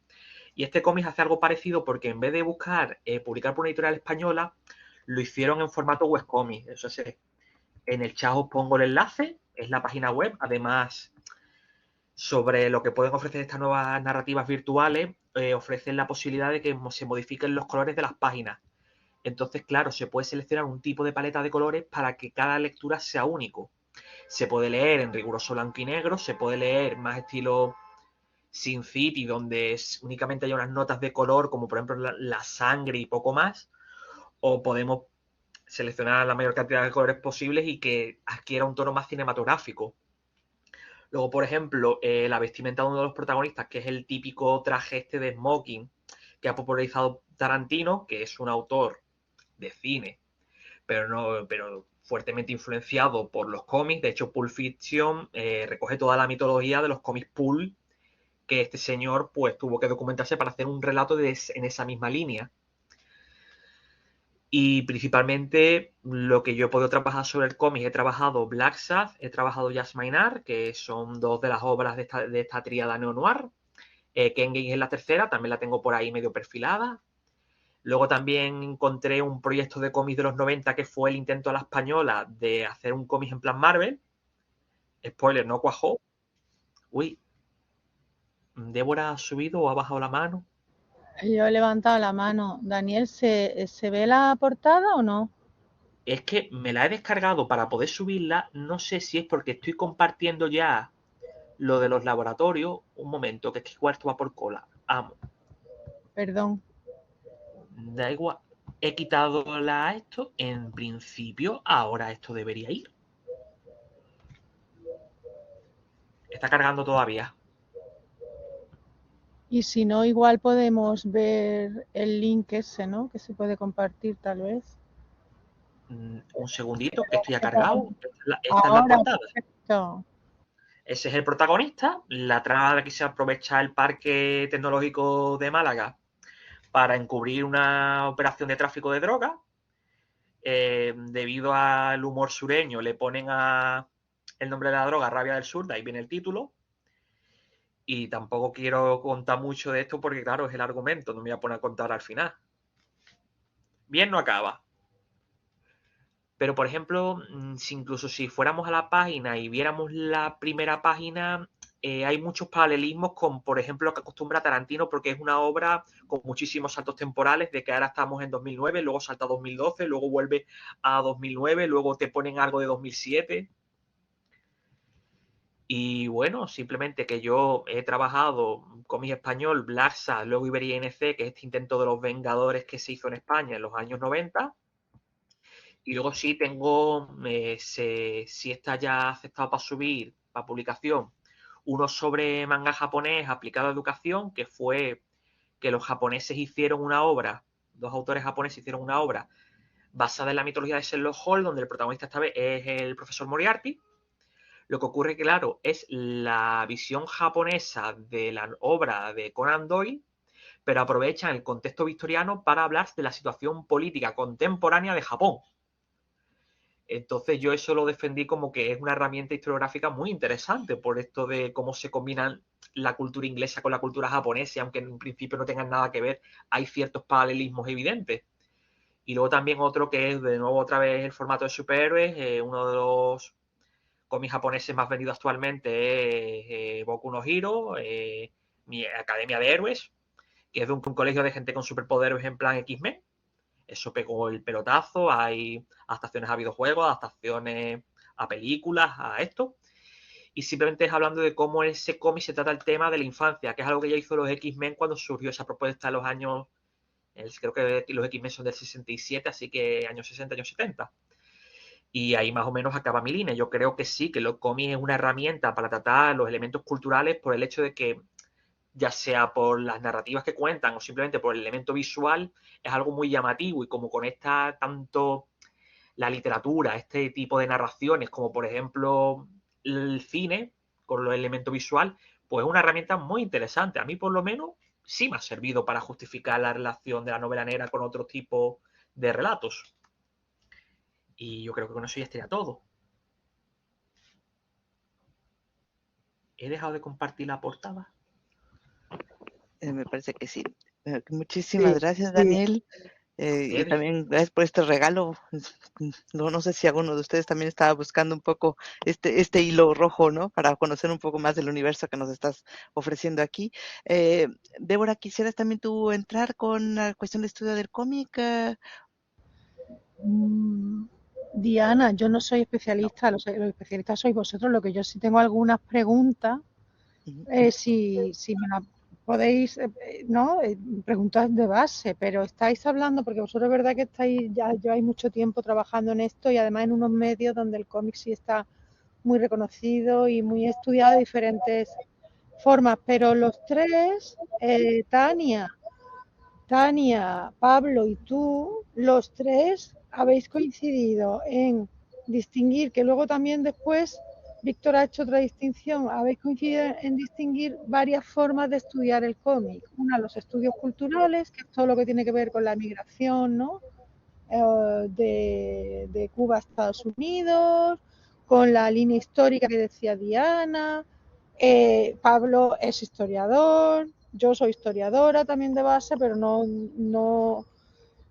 Y este cómic hace algo parecido porque en vez de buscar publicar por una editorial española, lo hicieron en formato webcomic. Eso es, en el chat os pongo el enlace, es la página web. Además, sobre lo que pueden ofrecer estas nuevas narrativas virtuales, ofrecen la posibilidad de que se modifiquen los colores de las páginas. Entonces, claro, se puede seleccionar un tipo de paleta de colores para que cada lectura sea único. Se puede leer en riguroso blanco y negro, se puede leer más estilo Sin City, donde únicamente hay unas notas de color, como por ejemplo la sangre y poco más, o podemos seleccionar la mayor cantidad de colores posibles y que adquiera un tono más cinematográfico. Luego, por ejemplo, la vestimenta de uno de los protagonistas, que es el típico traje este de smoking que ha popularizado Tarantino, que es un autor de cine, pero fuertemente influenciado por los cómics. De hecho, Pulp Fiction recoge toda la mitología de los cómics pulp, que este señor pues tuvo que documentarse para hacer un relato en esa misma línea. Y principalmente lo que yo he podido trabajar sobre el cómic, he trabajado Black Sabbath, he trabajado Just Maynard, que son 2 de las obras de esta tríada neo-noir. Ken Gaines es la tercera, también la tengo por ahí medio perfilada. Luego también encontré un proyecto de cómic de los 90 que fue el intento a la española de hacer un cómic en plan Marvel. Spoiler, no cuajó. Uy, ¿Débora ha subido o ha bajado la mano? Yo he levantado la mano. Daniel, ¿se ve la portada o no? Es que me la he descargado para poder subirla. No sé si es porque estoy compartiendo ya lo de los laboratorios. Un momento, que es que igual esto va por cola. Vamos. Perdón. Da igual. He quitado esto. En principio, ahora esto debería ir. Está cargando todavía. Y si no, igual podemos ver el link ese, ¿no? Que se puede compartir tal vez. Un segundito, que esto ya ha cargado. Esta es la Ahora, portada. perfecto. Ese es el protagonista. La trama de que se aprovecha el Parque Tecnológico de Málaga para encubrir una operación de tráfico de drogas. Debido al humor sureño, le ponen el nombre de la droga Rabia del Sur, de ahí viene el título. Y tampoco quiero contar mucho de esto porque, claro, es el argumento, no me voy a poner a contar al final. Bien no acaba. Pero, por ejemplo, incluso si fuéramos a la página y viéramos la primera página, hay muchos paralelismos con, por ejemplo, lo que acostumbra Tarantino, porque es una obra con muchísimos saltos temporales, de que ahora estamos en 2009, luego salta a 2012, luego vuelve a 2009, luego te ponen algo de 2007. Y bueno, simplemente que yo he trabajado cómic español, Black Sabbath, luego Iberia NC, que es este intento de los Vengadores que se hizo en España en los años 90. Y luego sí tengo, si está ya aceptado para subir, para publicación, uno sobre manga japonés aplicado a educación, que fue que los japoneses hicieron una obra, 2 autores japoneses hicieron una obra basada en la mitología de Sherlock Holmes, donde el protagonista esta vez es el profesor Moriarty. Lo que ocurre, claro, es la visión japonesa de la obra de Conan Doyle, pero aprovechan el contexto victoriano para hablar de la situación política contemporánea de Japón. Entonces yo eso lo defendí como que es una herramienta historiográfica muy interesante por esto de cómo se combinan la cultura inglesa con la cultura japonesa, y aunque en un principio no tengan nada que ver, hay ciertos paralelismos evidentes. Y luego también otro que es de nuevo otra vez el formato de superhéroes, uno de los cómics japoneses más vendidos actualmente es Boku no Hero, mi Academia de Héroes, que es de un colegio de gente con superpoderes en plan X-Men. Eso pegó el pelotazo, hay adaptaciones a videojuegos, adaptaciones a películas, a esto. Y simplemente es hablando de cómo en ese cómic se trata el tema de la infancia, que es algo que ya hizo los X-Men cuando surgió esa propuesta en los años, creo que los X-Men son del 67, así que años 60, años 70. Y ahí más o menos acaba mi línea. Yo creo que sí, que los cómics es una herramienta para tratar los elementos culturales por el hecho de que, ya sea por las narrativas que cuentan o simplemente por el elemento visual, es algo muy llamativo, y como conecta tanto la literatura, este tipo de narraciones, como por ejemplo el cine con los elementos visual, pues es una herramienta muy interesante. A mí por lo menos sí me ha servido para justificar la relación de la novela negra con otro tipo de relatos. Y yo creo que con eso ya estaría todo. ¿He dejado de compartir la portada? Me parece que sí. Muchísimas Sí, gracias, sí. Daniel. Y Ustedes. también gracias por este regalo. No sé si alguno de ustedes también estaba buscando un poco este hilo rojo, ¿no? Para conocer un poco más del universo que nos estás ofreciendo aquí. Débora, ¿quisieras también tú entrar con la cuestión de estudio del cómic? Mm, Diana, yo no soy No. especialista, los especialistas sois vosotros. Lo que yo sí tengo algunas preguntas, Ujú. si me las podéis, ¿no? Preguntas de base, pero estáis hablando, porque vosotros es verdad que ya lleváis mucho tiempo trabajando en esto, y además en unos medios donde el cómic sí está muy reconocido y muy estudiado de diferentes formas, pero los tres, Tania, Pablo y tú, los tres habéis coincidido en distinguir, que luego también después Víctor ha hecho otra distinción, habéis coincidido en distinguir varias formas de estudiar el cómic. Una, los estudios culturales, que es todo lo que tiene que ver con la migración, ¿no? De Cuba a Estados Unidos, con la línea histórica que decía Diana. Pablo es historiador, yo soy historiadora también de base, pero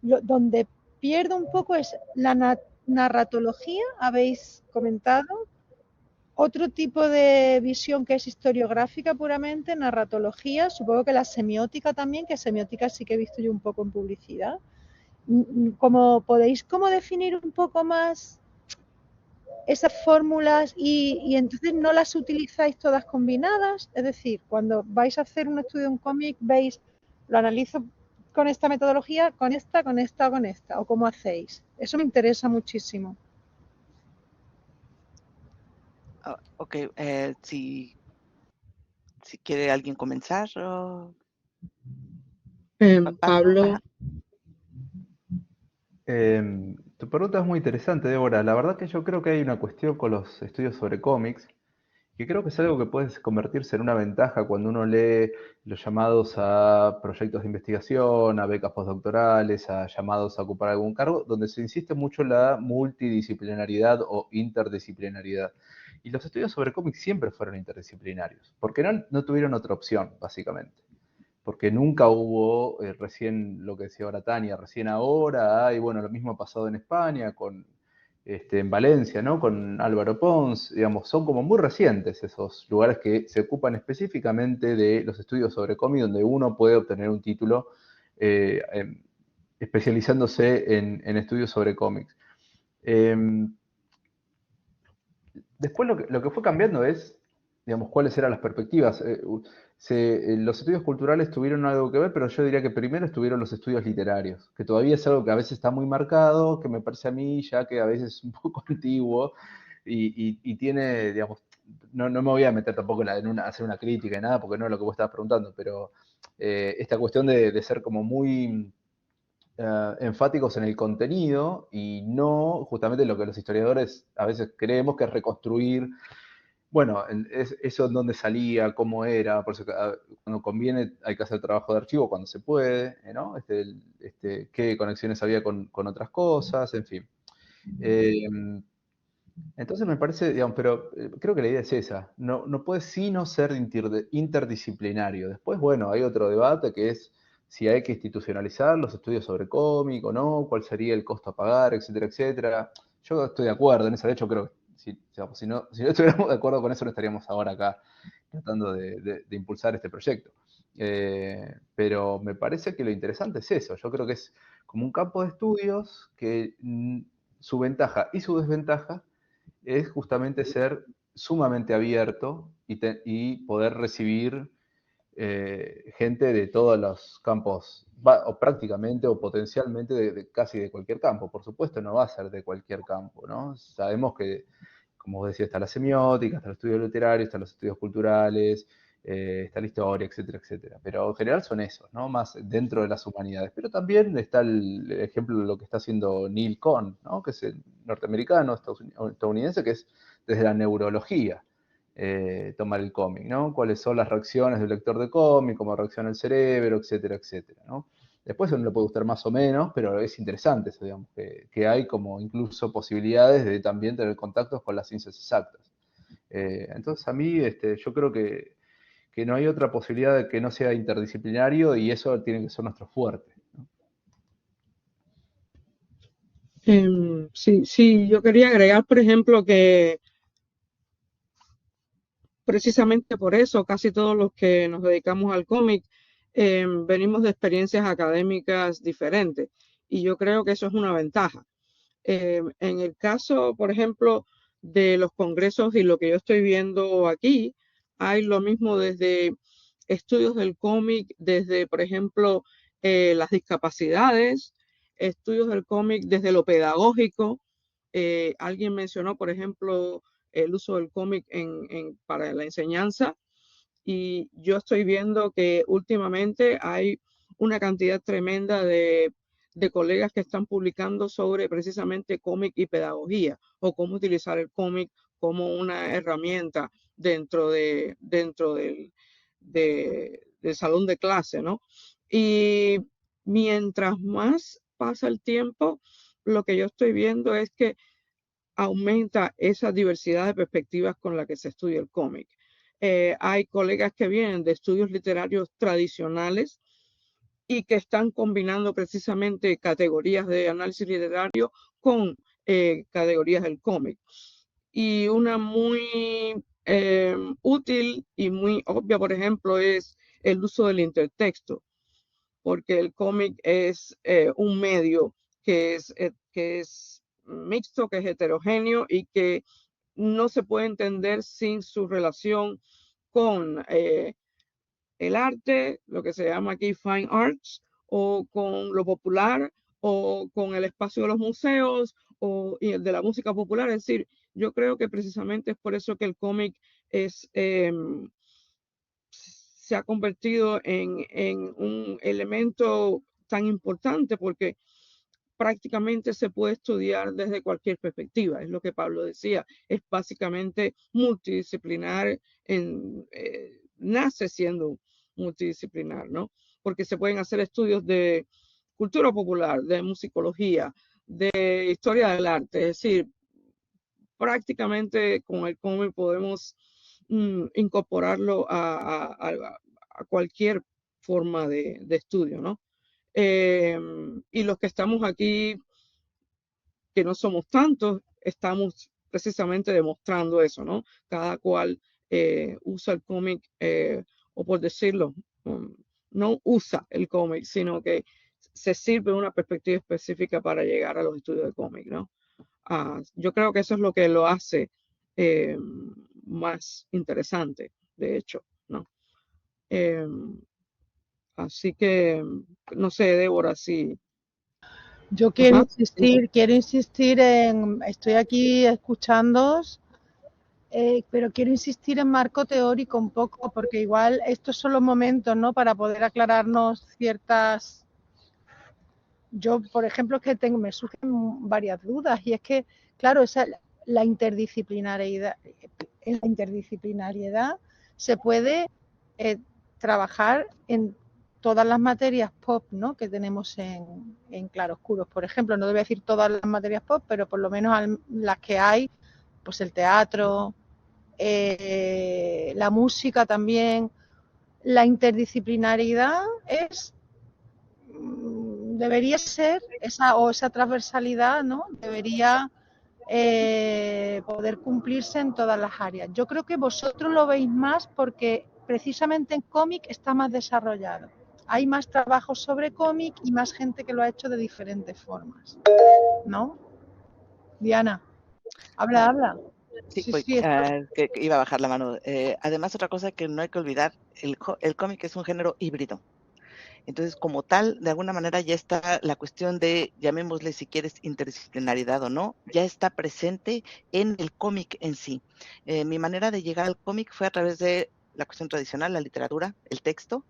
donde pierdo un poco es la narratología, habéis comentado. Otro tipo de visión que es historiográfica puramente, narratología, supongo que la semiótica también, que semiótica sí que he visto yo un poco en publicidad. ¿Podéis definir un poco más esas fórmulas y entonces no las utilizáis todas combinadas? Es decir, cuando vais a hacer un estudio de un cómic, veis, lo analizo con esta metodología, con esta, o cómo hacéis. Eso me interesa muchísimo. Ok, si quiere alguien comenzar. Pablo. Pablo, Tu pregunta es muy interesante, Débora. La verdad que yo creo que hay una cuestión con los estudios sobre cómics, que creo que es algo que puede convertirse en una ventaja cuando uno lee los llamados a proyectos de investigación, a becas postdoctorales, a llamados a ocupar algún cargo, donde se insiste mucho en la multidisciplinaridad o interdisciplinaridad. Y los estudios sobre cómics siempre fueron interdisciplinarios, porque no tuvieron otra opción, básicamente. Porque nunca hubo, recién lo que decía ahora Tania, recién ahora hay, bueno, lo mismo ha pasado en España, en Valencia, ¿no? Con Álvaro Pons, digamos, son como muy recientes esos lugares que se ocupan específicamente de los estudios sobre cómic, donde uno puede obtener un título eh, especializándose en estudios sobre cómics. Después lo que fue cambiando es, digamos, cuáles eran las perspectivas. Los estudios culturales tuvieron algo que ver, pero yo diría que primero estuvieron los estudios literarios, que todavía es algo que a veces está muy marcado, que me parece a mí ya que a veces es un poco antiguo y tiene, digamos, no me voy a meter tampoco hacer una crítica y nada, porque no es lo que vos estabas preguntando, pero esta cuestión de ser como muy enfáticos en el contenido y no justamente lo que los historiadores a veces creemos que es reconstruir, bueno, eso en dónde salía, cómo era, por eso cuando conviene hay que hacer trabajo de archivo cuando se puede, ¿no? Qué conexiones había con otras cosas, en fin. Eh, entonces me parece, digamos, pero creo que la idea es esa. No puede sino ser interdisciplinario. Después, bueno, hay otro debate que es si hay que institucionalizar los estudios sobre cómic o no, cuál sería el costo a pagar, etcétera, etcétera. Yo estoy de acuerdo en eso. De hecho, creo que digamos, si no estuviéramos de acuerdo con eso, no estaríamos ahora acá tratando de impulsar este proyecto. Pero me parece que lo interesante es eso. Yo creo que es como un campo de estudios que su ventaja y su desventaja es justamente ser sumamente abierto y poder recibir gente de todos los campos, o prácticamente o potencialmente casi de cualquier campo. Por supuesto, no va a ser de cualquier campo, ¿no? Sabemos que, como vos decías, está la semiótica, está el estudio literario, están los estudios culturales, está la historia, etcétera, etcétera. Pero en general son esos, ¿no? Más dentro de las humanidades. Pero también está el ejemplo de lo que está haciendo Neil Cohn, ¿no? Que es el norteamericano, estadounidense, que es desde la neurología. Tomar el cómic, ¿no? Cuáles son las reacciones del lector de cómic, cómo reacciona el cerebro, etcétera, etcétera, ¿no? Después a uno le puede gustar más o menos, pero es interesante eso, digamos, que hay como incluso posibilidades de también tener contactos con las ciencias exactas. Entonces a mí yo creo que no hay otra posibilidad de que no sea interdisciplinario y eso tiene que ser nuestro fuerte, ¿no? Sí, yo quería agregar, por ejemplo, que precisamente por eso casi todos los que nos dedicamos al cómic venimos de experiencias académicas diferentes y yo creo que eso es una ventaja. En el caso, por ejemplo, de los congresos y lo que yo estoy viendo aquí, hay lo mismo desde estudios del cómic, desde, por ejemplo, las discapacidades, estudios del cómic desde lo pedagógico. Alguien mencionó, por ejemplo, el uso del cómic para la enseñanza y yo estoy viendo que últimamente hay una cantidad tremenda de colegas que están publicando sobre precisamente cómic y pedagogía o cómo utilizar el cómic como una herramienta dentro del salón de clase, ¿no? Y mientras más pasa el tiempo, lo que yo estoy viendo es que aumenta esa diversidad de perspectivas con la que se estudia el cómic. Hay colegas que vienen de estudios literarios tradicionales y que están combinando precisamente categorías de análisis literario con categorías del cómic. Y una muy útil y muy obvia, por ejemplo, es el uso del intertexto, porque el cómic es un medio que es mixto, que es heterogéneo y que no se puede entender sin su relación con el arte, lo que se llama aquí fine arts, o con lo popular, o con el espacio de los museos, y el de la música popular. Es decir, yo creo que precisamente es por eso que el cómic se ha convertido en un elemento tan importante porque prácticamente se puede estudiar desde cualquier perspectiva, es lo que Pablo decía, es básicamente multidisciplinar, nace siendo multidisciplinar, ¿no? Porque se pueden hacer estudios de cultura popular, de musicología, de historia del arte, es decir, prácticamente con el cómic podemos incorporarlo a cualquier forma de estudio, ¿no? Y los que estamos aquí, que no somos tantos, estamos precisamente demostrando eso, ¿no? Cada cual usa el cómic, o por decirlo, no usa el cómic, sino que se sirve de una perspectiva específica para llegar a los estudios de cómic, ¿no? Yo creo que eso es lo que lo hace más interesante, de hecho, ¿no? Así que, no sé, Débora, si... Yo quiero insistir estoy aquí escuchándoos, pero quiero insistir en marco teórico un poco, porque igual estos son los momentos, ¿no?, para poder aclararnos ciertas... Yo, por ejemplo, es que me surgen varias dudas, y es que, claro, la interdisciplinariedad se puede trabajar en todas las materias pop, ¿no?, que tenemos en claroscuros. Por ejemplo, no debo decir todas las materias pop, pero por lo menos las que hay, pues el teatro, la música también. La interdisciplinaridad debería ser esa transversalidad, ¿no?, debería poder cumplirse en todas las áreas. Yo creo que vosotros lo veis más porque precisamente en cómic está más desarrollado. Hay más trabajo sobre cómic y más gente que lo ha hecho de diferentes formas, ¿no? Diana, habla. Sí, Sí, pues, que iba a bajar la mano. Además, otra cosa que no hay que olvidar, el cómic es un género híbrido. Entonces, como tal, de alguna manera ya está la cuestión de, llamémosle si quieres, interdisciplinaridad o no, ya está presente en el cómic en sí. Mi manera de llegar al cómic fue a través de la cuestión tradicional, la literatura, el texto,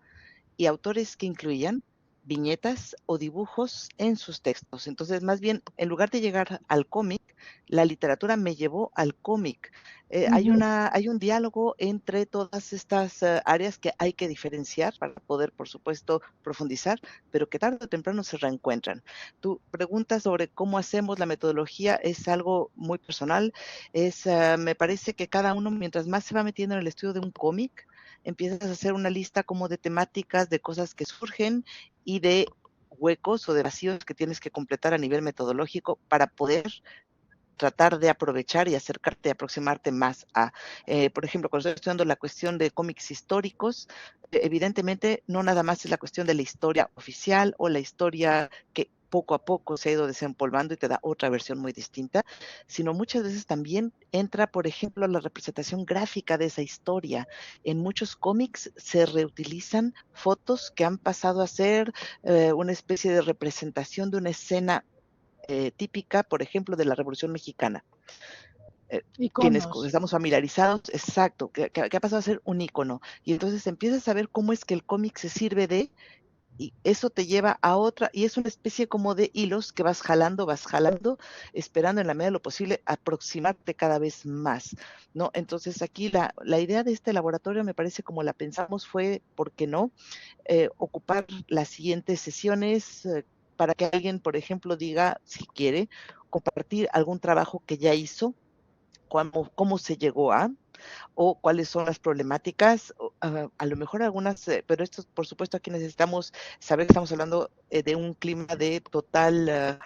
y autores que incluían viñetas o dibujos en sus textos. Entonces, más bien, en lugar de llegar al cómic, la literatura me llevó al cómic. Hay un diálogo entre todas estas áreas que hay que diferenciar para poder, por supuesto, profundizar, pero que tarde o temprano se reencuentran. Tu pregunta sobre cómo hacemos la metodología es algo muy personal. Me parece que cada uno, mientras más se va metiendo en el estudio de un cómic, empiezas a hacer una lista como de temáticas, de cosas que surgen y de huecos o de vacíos que tienes que completar a nivel metodológico para poder tratar de aprovechar y acercarte, aproximarte más a, por ejemplo, cuando estoy estudiando la cuestión de cómics históricos, evidentemente no nada más es la cuestión de la historia oficial o la historia que poco a poco se ha ido desempolvando y te da otra versión muy distinta, sino muchas veces también entra, por ejemplo, la representación gráfica de esa historia. En muchos cómics se reutilizan fotos que han pasado a ser una especie de representación de una escena típica, por ejemplo, de la Revolución Mexicana. Quienes estamos familiarizados, exacto, que ha pasado a ser un ícono. Y entonces empiezas a ver cómo es que el cómic se sirve de, y eso te lleva a otra, y es una especie como de hilos que vas jalando, esperando en la medida de lo posible aproximarte cada vez más, ¿no? Entonces aquí la idea de este laboratorio me parece como la pensamos fue, ¿por qué no? Ocupar las siguientes sesiones para que alguien, por ejemplo, diga, si quiere, compartir algún trabajo que ya hizo, cómo se llegó a, o cuáles son las problemáticas, a lo mejor algunas, pero esto, por supuesto, aquí necesitamos saber que estamos hablando de un clima de total,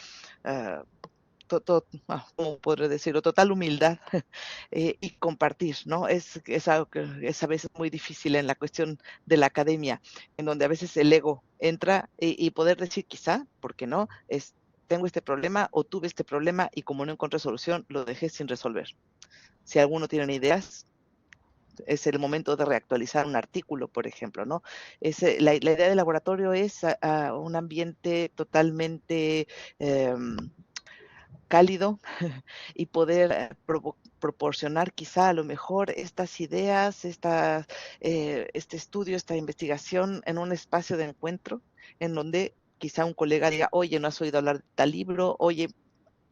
¿cómo podré decirlo? Total humildad y compartir, ¿no? Es algo que es a veces muy difícil en la cuestión de la academia, en donde a veces el ego entra y poder decir quizá, ¿por qué no? Tengo este problema o tuve este problema y como no encontré solución, lo dejé sin resolver. Si alguno tiene ideas, es el momento de reactualizar un artículo, por ejemplo, ¿no? La idea del laboratorio es un ambiente totalmente cálido y poder proporcionar quizá a lo mejor estas ideas, este estudio, esta investigación en un espacio de encuentro en donde quizá un colega diga, oye, ¿no has oído hablar de tal libro? Oye,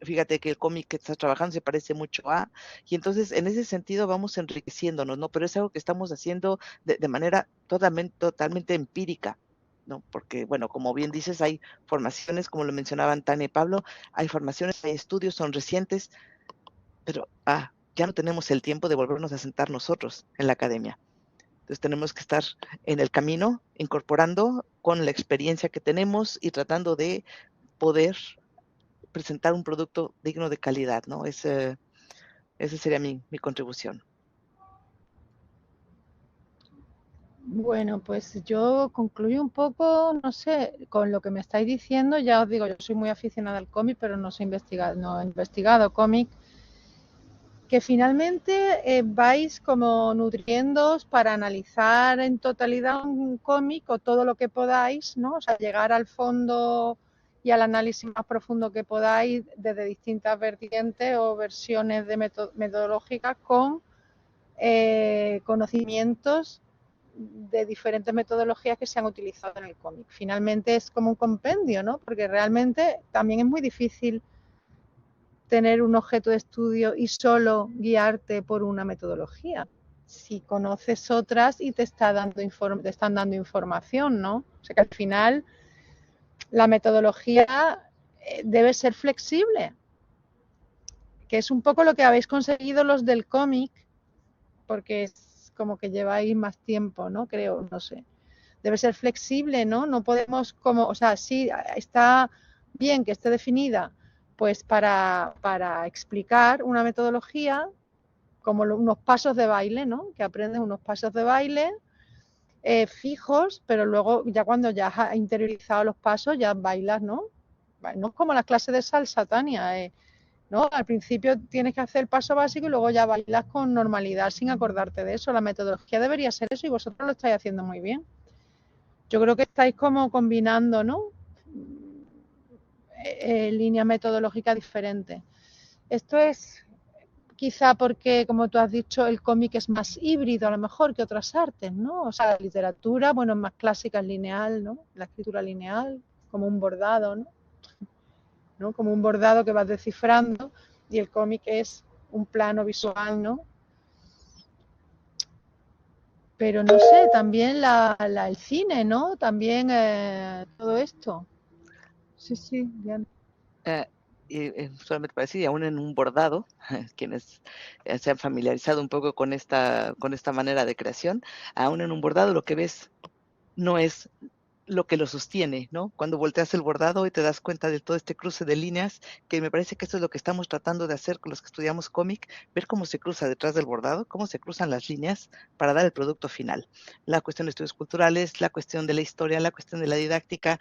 fíjate que el cómic que estás trabajando se parece mucho a, y entonces en ese sentido vamos enriqueciéndonos, ¿no? Pero es algo que estamos haciendo de manera totalmente empírica, ¿no? Porque, bueno, como bien dices, hay formaciones, como lo mencionaban Tania y Pablo, hay formaciones, hay estudios, son recientes, pero ya no tenemos el tiempo de volvernos a sentar nosotros en la academia. Entonces tenemos que estar en el camino, incorporando con la experiencia que tenemos y tratando de poder presentar un producto digno de calidad, ¿no? Esa sería mi contribución. Bueno, pues yo concluyo un poco, no sé, con lo que me estáis diciendo. Ya os digo, yo soy muy aficionada al cómic, pero no he investigado cómic. Que finalmente vais como nutriéndoos para analizar en totalidad un cómic o todo lo que podáis, ¿no? O sea, llegar al fondo y al análisis más profundo que podáis desde distintas vertientes o versiones de metodológicas con conocimientos de diferentes metodologías que se han utilizado en el cómic. Finalmente es como un compendio, ¿no? Porque realmente también es muy difícil tener un objeto de estudio y solo guiarte por una metodología. si conoces otras y te están dando información, ¿no? O sea que al final la metodología debe ser flexible, que es un poco lo que habéis conseguido los del cómic, porque es como que lleváis más tiempo, ¿no? Creo, no sé. Debe ser flexible, ¿no? No podemos o sea, sí, está bien que esté definida, pues para explicar una metodología, como unos pasos de baile, ¿no? Que aprendes unos pasos de baile fijos, pero luego ya cuando ya has interiorizado los pasos ya bailas, ¿no? No es como las clases de salsa, Tania, ¿no? Al principio tienes que hacer el paso básico y luego ya bailas con normalidad sin acordarte de eso. La metodología debería ser eso y vosotros lo estáis haciendo muy bien. Yo creo que estáis como combinando, ¿no? Líneas metodológicas diferentes. Esto es quizá porque, como tú has dicho, el cómic es más híbrido a lo mejor que otras artes, ¿no? O sea, la literatura, bueno, es más clásica, es lineal, ¿no? La escritura lineal, como un bordado, ¿no? Como un bordado que vas descifrando, y el cómic es un plano visual, ¿no? Pero no sé, también el cine, ¿no? También todo esto. Sí, sí, bien. Solamente para decir, y aún en un bordado, quienes se han familiarizado un poco con esta manera de creación, aún en un bordado lo que ves no es lo que lo sostiene, ¿no? Cuando volteas el bordado y te das cuenta de todo este cruce de líneas, que me parece que eso es lo que estamos tratando de hacer con los que estudiamos cómic, ver cómo se cruza detrás del bordado, cómo se cruzan las líneas para dar el producto final. La cuestión de estudios culturales, la cuestión de la historia, la cuestión de la didáctica,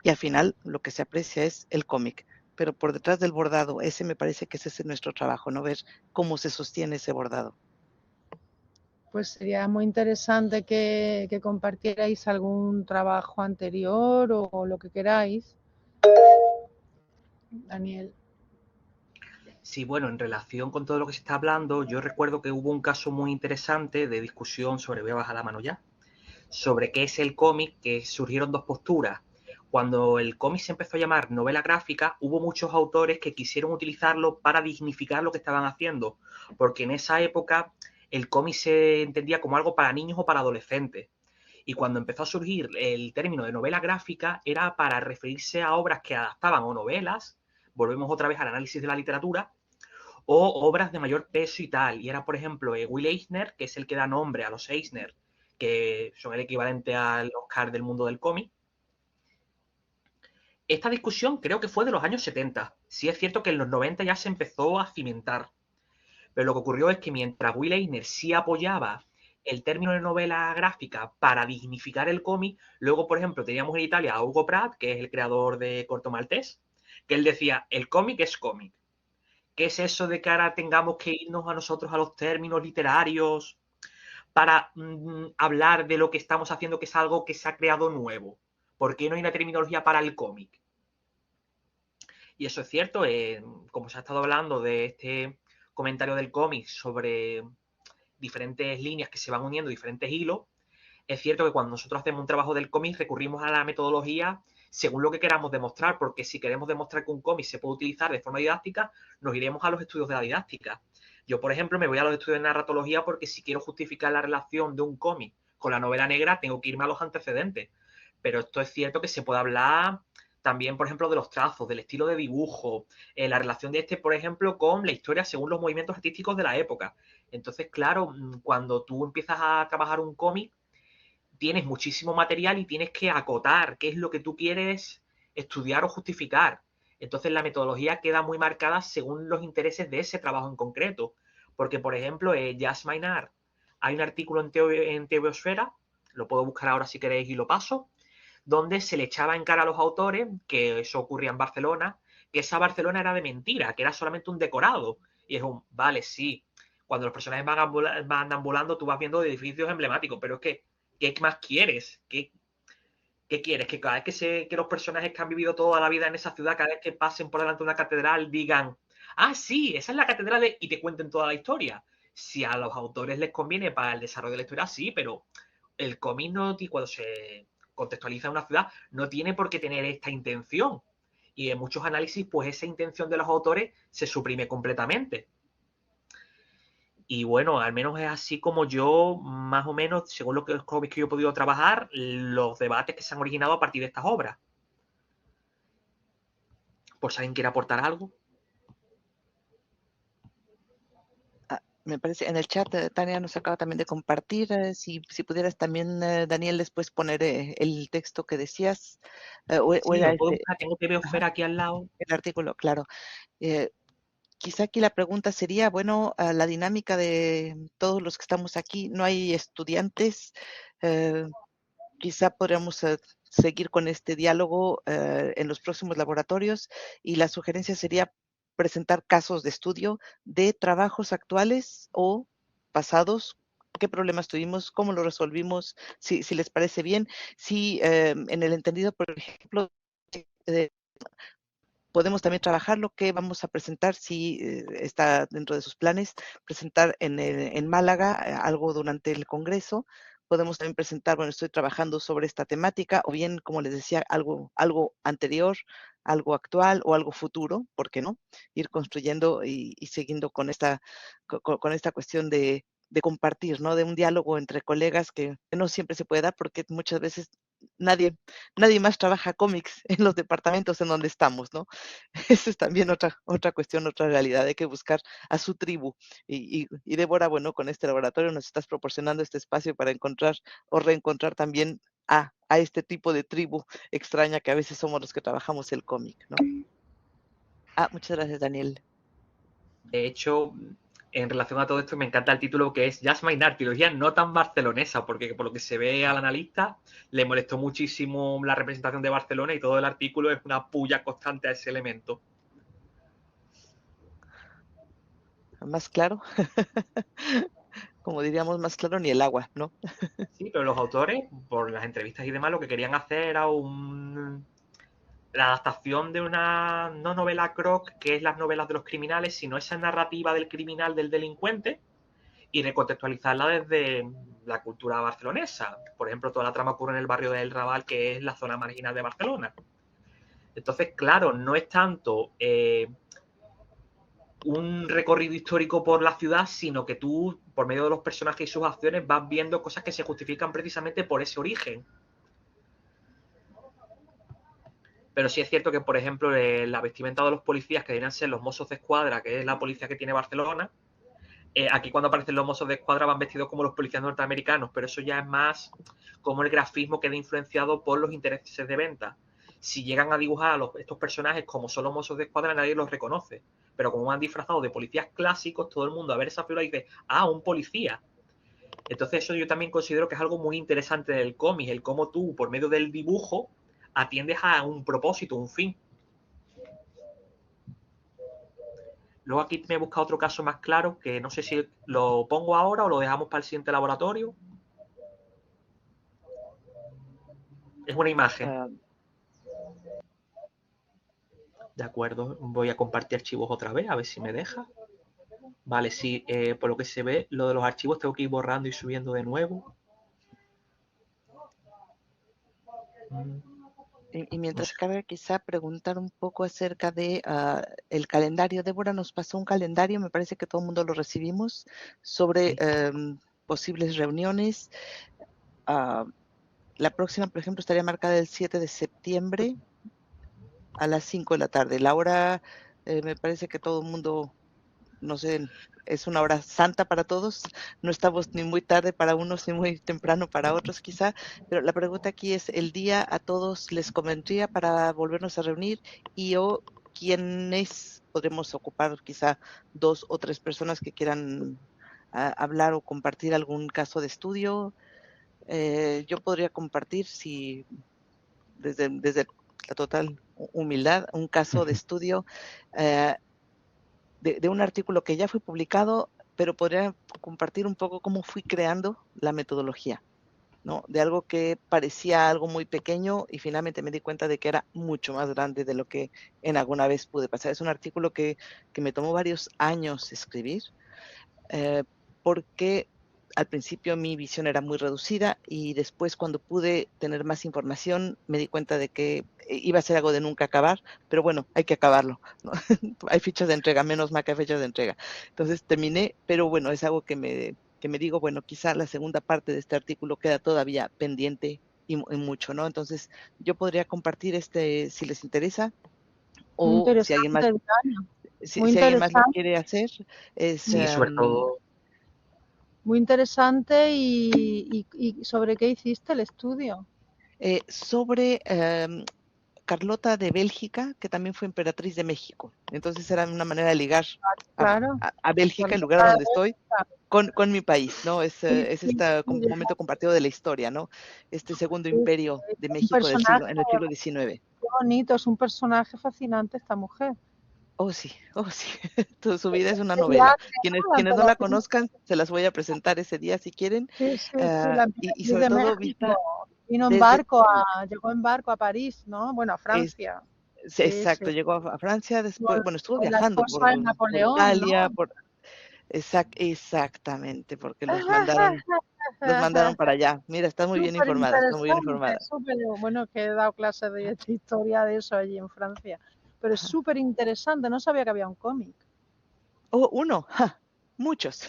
y al final lo que se aprecia es el cómic. Pero por detrás del bordado, ese me parece que ese es nuestro trabajo, ¿no? Ver cómo se sostiene ese bordado. Pues sería muy interesante que compartierais algún trabajo anterior o lo que queráis. Daniel. Sí, bueno, en relación con todo lo que se está hablando, yo recuerdo que hubo un caso muy interesante de discusión sobre, voy a bajar la mano ya, sobre qué es el cómic, que surgieron dos posturas. Cuando el cómic se empezó a llamar novela gráfica, hubo muchos autores que quisieron utilizarlo para dignificar lo que estaban haciendo, porque en esa época el cómic se entendía como algo para niños o para adolescentes. Y cuando empezó a surgir el término de novela gráfica, era para referirse a obras que adaptaban o novelas, volvemos otra vez al análisis de la literatura, o obras de mayor peso y tal. Y era, por ejemplo, Will Eisner, que es el que da nombre a los Eisner, que son el equivalente al Oscar del mundo del cómic. Esta discusión creo que fue de los años 70. Sí es cierto que en los 90 ya se empezó a cimentar. Pero lo que ocurrió es que mientras Will Eisner sí apoyaba el término de novela gráfica para dignificar el cómic, luego, por ejemplo, teníamos en Italia a Hugo Pratt, que es el creador de Corto Maltés, que él decía, el cómic es cómic. ¿Qué es eso de que ahora tengamos que irnos a nosotros a los términos literarios para hablar de lo que estamos haciendo, que es algo que se ha creado nuevo? ¿Por qué no hay una terminología para el cómic? Y eso es cierto, como se ha estado hablando de este comentario del cómic sobre diferentes líneas que se van uniendo, diferentes hilos, es cierto que cuando nosotros hacemos un trabajo del cómic recurrimos a la metodología según lo que queramos demostrar, porque si queremos demostrar que un cómic se puede utilizar de forma didáctica, nos iremos a los estudios de la didáctica. Yo, por ejemplo, me voy a los estudios de narratología porque si quiero justificar la relación de un cómic con la novela negra, tengo que irme a los antecedentes. Pero esto es cierto que se puede hablar también, por ejemplo, de los trazos, del estilo de dibujo, la relación de este, por ejemplo, con la historia según los movimientos artísticos de la época. Entonces, claro, cuando tú empiezas a trabajar un cómic, tienes muchísimo material y tienes que acotar qué es lo que tú quieres estudiar o justificar. Entonces la metodología queda muy marcada según los intereses de ese trabajo en concreto. Porque, por ejemplo, Just Maynard, hay un artículo en Teobiosfera, lo puedo buscar ahora si queréis y lo paso, donde se le echaba en cara a los autores, que eso ocurría en Barcelona, que esa Barcelona era de mentira, que era solamente un decorado. Y es vale, sí, cuando los personajes van ambulando, tú vas viendo edificios emblemáticos, pero es que ¿qué más quieres? ¿Qué quieres? Que cada vez que los personajes que han vivido toda la vida en esa ciudad, cada vez que pasen por delante de una catedral, digan, ah, sí, esa es la catedral, y te cuenten toda la historia. Si a los autores les conviene para el desarrollo de la historia, sí, pero el cómic cuando se contextualiza una ciudad, no tiene por qué tener esta intención. Y en muchos análisis, pues esa intención de los autores se suprime completamente. Y bueno, al menos es así como yo, más o menos, según los cómics que yo he podido trabajar, los debates que se han originado a partir de estas obras. Por si alguien quiere aportar algo. Me parece, en el chat, Tania nos acaba también de compartir, si pudieras también, Daniel, después poner el texto que decías, o Sí, era lo puedo buscar, tengo que ver ajá, aquí al lado. el artículo, claro. Quizá aquí la pregunta sería, bueno, la dinámica de todos los que estamos aquí, no hay estudiantes, quizá podríamos seguir con este diálogo en los próximos laboratorios, y la sugerencia sería presentar casos de estudio de trabajos actuales o pasados, qué problemas tuvimos, cómo lo resolvimos, si les parece bien, si en el entendido, por ejemplo, eh, podemos también trabajar lo que vamos a presentar, si está dentro de sus planes, presentar en Málaga algo durante el Congreso. Podemos también presentar, bueno, estoy trabajando sobre esta temática, o bien, como les decía, algo anterior, algo actual o algo futuro, ¿por qué no? Ir construyendo y siguiendo con con esta cuestión de compartir, ¿no? De un diálogo entre colegas que no siempre se puede dar porque muchas veces nadie, nadie más trabaja cómics en los departamentos en donde estamos, ¿no? Esa es también otra cuestión, otra realidad. Hay que buscar a su tribu. Y Débora, bueno, con este laboratorio nos estás proporcionando este espacio para encontrar o reencontrar también a este tipo de tribu extraña que a veces somos los que trabajamos el cómic, ¿no? Muchas gracias, Daniel. De hecho, en relación a todo esto, me encanta el título que es Just My Art, trilogía no tan barcelonesa, porque por lo que se ve al analista, le molestó muchísimo la representación de Barcelona y todo el artículo es una puya constante a ese elemento. Más claro. Como diríamos, más claro ni el agua, ¿no? Sí, pero los autores, por las entrevistas y demás, lo que querían hacer era la adaptación de una no novela croc, que es las novelas de los criminales, sino esa narrativa del criminal, del delincuente, y recontextualizarla desde la cultura barcelonesa. Por ejemplo, toda la trama ocurre en el barrio del Raval, que es la zona marginal de Barcelona. Entonces, claro, no es tanto un recorrido histórico por la ciudad, sino que tú, por medio de los personajes y sus acciones, vas viendo cosas que se justifican precisamente por ese origen. Pero sí es cierto que, por ejemplo, la vestimenta de los policías, que deberían ser los Mossos de Escuadra, que es la policía que tiene Barcelona, aquí cuando aparecen los Mossos de Escuadra van vestidos como los policías norteamericanos, pero eso ya es más como el grafismo queda influenciado por los intereses de venta. Si llegan a dibujar a estos personajes como son los Mossos de Escuadra, nadie los reconoce. Pero como han disfrazado de policías clásicos, todo el mundo a ver esa figura y dice, un policía. Entonces eso yo también considero que es algo muy interesante del cómic, el cómo tú, por medio del dibujo, atiendes a un propósito, un fin. Luego aquí me he buscado otro caso más claro, que no sé si lo pongo ahora o lo dejamos para el siguiente laboratorio. Es una imagen. De acuerdo, voy a compartir archivos otra vez, a ver si me deja. Vale, sí, por lo que se ve, lo de los archivos tengo que ir borrando y subiendo de nuevo. Y mientras carga, quizá preguntar un poco acerca de el calendario. Débora nos pasó un calendario, me parece que todo el mundo lo recibimos, sobre Sí. posibles reuniones. La próxima, por ejemplo, estaría marcada el 7 de septiembre a las 5 de la tarde. La hora, me parece que todo el mundo, no sé, es una hora santa para todos. No estamos ni muy tarde para unos ni muy temprano para otros quizá, pero la pregunta aquí es, ¿el día a todos les convendría para volvernos a reunir o quiénes podremos ocupar quizá 2 o 3 personas que quieran hablar o compartir algún caso de estudio? Yo podría compartir, si desde la total humildad, un caso de estudio de un artículo que ya fue publicado, pero podría compartir un poco cómo fui creando la metodología, ¿no? De algo que parecía algo muy pequeño y finalmente me di cuenta de que era mucho más grande de lo que en alguna vez pude pasar. Es un artículo que me tomó varios años escribir, porque al principio mi visión era muy reducida y después cuando pude tener más información me di cuenta de que iba a ser algo de nunca acabar, pero bueno, hay que acabarlo, ¿no? Hay fechas de entrega, menos mal que hay fechas de entrega. Entonces terminé, pero bueno, es algo que me digo, bueno, quizá la segunda parte de este artículo queda todavía pendiente y mucho, ¿no? Entonces yo podría compartir si les interesa Muy o si alguien más, interesante, Tania. Muy si alguien más lo interesante, quiere hacer, es... Sí, sobre todo, muy interesante. ¿Y sobre qué hiciste el estudio? sobre Carlota de Bélgica, que también fue emperatriz de México. Entonces era una manera de ligar Claro, a Bélgica, el lugar Carlota de donde estoy, con mi país, ¿no? Es Bélgica. Sí, este sí, momento compartido de la historia, ¿no? Este segundo sí, imperio de un México personaje en el siglo XIX. qué bonito, es un personaje fascinante esta mujer. Oh sí, su vida es una Qué novela. viaje, ¿no? La Quienes no la emperatriz. conozcan, se las voy a presentar ese día si quieren. Sí, sí, sí, la Y emperatriz sobre de todo México. vista Vino en desde, barco llegó en barco a París, ¿no? Bueno, a es, Francia. sí, Sí, sí. exacto, llegó a Francia, después, bueno, estuvo Con la viajando esposa de por Napoleón, ¿no? Italia, exactamente, porque los mandaron para allá. Mira, está muy bien Súper informada, está muy bien interesante, informada. súper, bueno, que he dado clases de historia de eso allí en Francia, pero es súper interesante, no sabía que había un cómic. Oh, muchos.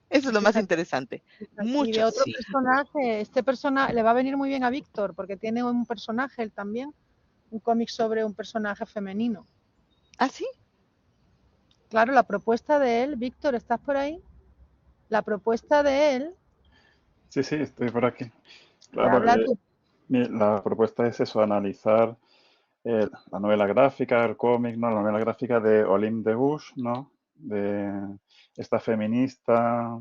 Eso es lo más Fíjate, interesante. fíjate. Y de otro Muchos. sí. personaje, este personaje le va a venir muy bien a Víctor, porque tiene un personaje él también, un cómic sobre un personaje femenino. ¿Ah, sí? Claro, la propuesta de él, Víctor, ¿estás por ahí? La propuesta de él, Sí, sí, estoy por aquí. que Claro, habla tú. la propuesta es eso, analizar la novela gráfica, el cómic, ¿no? La novela gráfica de Olympe de Gouges, ¿no? De esta feminista,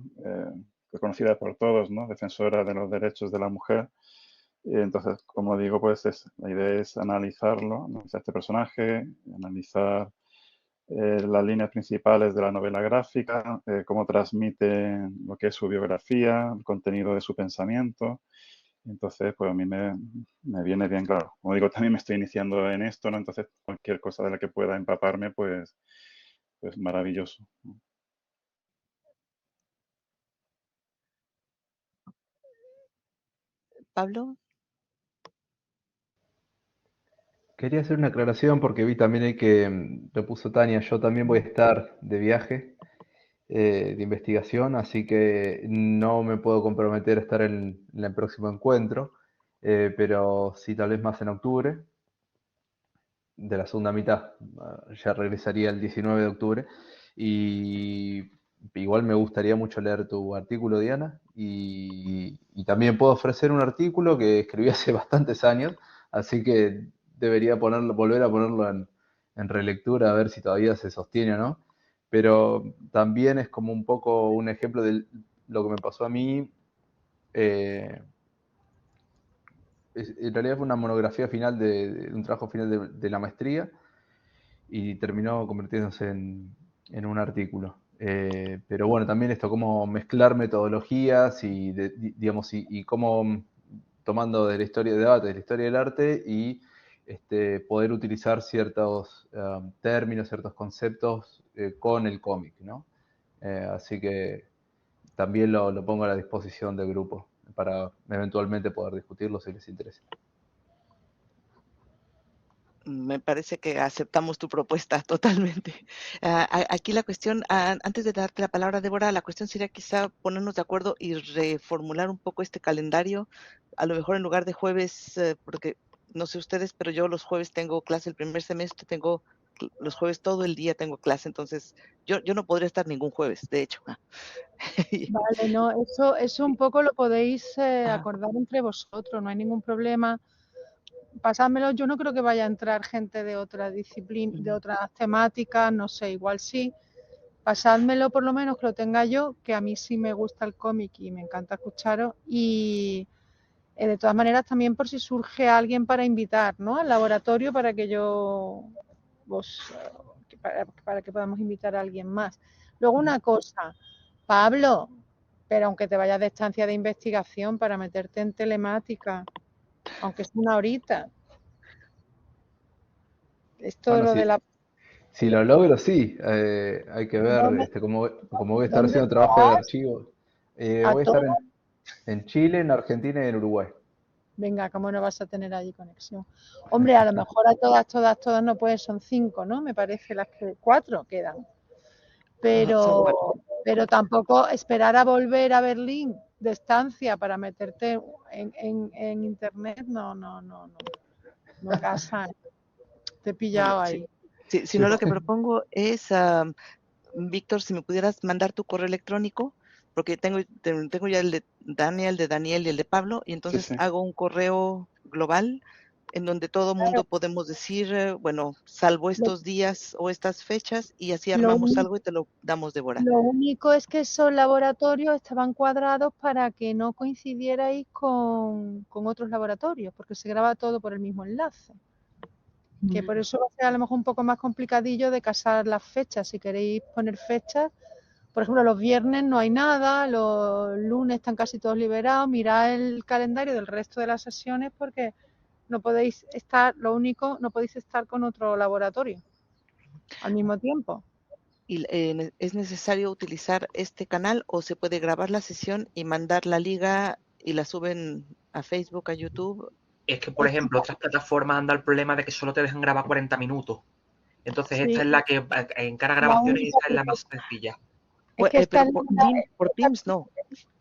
conocida por todos, ¿no? Defensora de los derechos de la mujer. Y entonces, como digo, pues la idea es analizarlo, analizar este personaje, analizar las líneas principales de la novela gráfica, cómo transmite lo que es su biografía, el contenido de su pensamiento. Entonces, pues a mí me viene bien, claro. Como digo, también me estoy iniciando en esto, ¿no? Entonces, cualquier cosa de la que pueda empaparme, pues maravilloso. Pablo. Quería hacer una aclaración porque vi también ahí que lo puso Tania, yo también voy a estar de viaje de investigación, así que no me puedo comprometer a estar en el próximo encuentro, pero sí tal vez más en octubre, de la segunda mitad, ya regresaría el 19 de octubre, y igual me gustaría mucho leer tu artículo, Diana, y también puedo ofrecer un artículo que escribí hace bastantes años, así que debería volver a ponerlo en relectura a ver si todavía se sostiene o no, pero también es como un poco un ejemplo de lo que me pasó a mí. eh, en realidad fue una monografía final de un trabajo final de la maestría y terminó convirtiéndose en un artículo. Pero bueno, también esto, cómo mezclar metodologías y, digamos, y cómo tomando de la historia de debate, de la historia del arte y poder utilizar ciertos términos, ciertos conceptos con el cómic, ¿no? Así que también lo pongo a la disposición del grupo para eventualmente poder discutirlo si les interesa. Me parece que aceptamos tu propuesta totalmente. Aquí la cuestión, antes de darte la palabra, Débora, la cuestión sería quizá ponernos de acuerdo y reformular un poco este calendario. A lo mejor en lugar de jueves, porque no sé ustedes, pero yo los jueves tengo clase el primer semestre, tengo los jueves todo el día tengo clase, entonces yo no podría estar ningún jueves, de hecho. Vale, no, eso un poco lo podéis Ah, acordar entre vosotros, no hay ningún problema. Pasádmelo, yo no creo que vaya a entrar gente de otra disciplina, de ujú. otras temáticas, no sé, igual sí. Pasádmelo por lo menos que lo tenga yo, que a mí sí me gusta el cómic y me encanta escucharos. Y de todas maneras también por si surge alguien para invitar, ¿no? Al laboratorio para que yo, vos, para que podamos invitar a alguien más. Luego una cosa, Pablo, pero aunque te vayas de estancia de investigación para meterte en telemática, aunque es una horita, esto de Bueno, lo de la... si lo logro, sí. Hay que ver, ¿Dónde, como voy a estar dónde haciendo trabajo de estás? archivo. A Voy a estar todas. en Chile, en Argentina y en Uruguay. Venga, ¿cómo no vas a tener allí conexión? Hombre, a lo mejor a todas no pueden, son 5, ¿no? Me parece las que 4 quedan. Son 4. Pero tampoco esperar a volver a Berlín de estancia para meterte en internet, no casa. Te he pillado Bueno, ahí. si Sí, no, lo que propongo es, Víctor, si me pudieras mandar tu correo electrónico, porque tengo ya el de Daniel y el de Pablo, y Sí, entonces sí. hago un correo global en donde todo mundo podemos decir, bueno, salvo Lo, estos días o estas fechas, y así lo armamos único, algo y te lo damos de Bora. lo único es que esos laboratorios estaban cuadrados para que no coincidierais con otros laboratorios, porque se graba todo por el mismo enlace. Que por eso va a ser a lo mejor un poco más complicadillo de casar las fechas. Si queréis poner fechas, por ejemplo, los viernes no hay nada, los lunes están casi todos liberados. Mirad el calendario del resto de las sesiones porque no podéis estar, no podéis estar con otro laboratorio al mismo tiempo. ¿Y es necesario utilizar este canal o se puede grabar la sesión y mandar la liga y la suben a Facebook, a YouTube? Es que, por ejemplo, otras plataformas han dado el problema de que solo te dejan grabar 40 minutos. Entonces, esta Sí, es la que, en cara a la grabaciones, única esta es la más sencilla. es que esta Pero es por Teams no.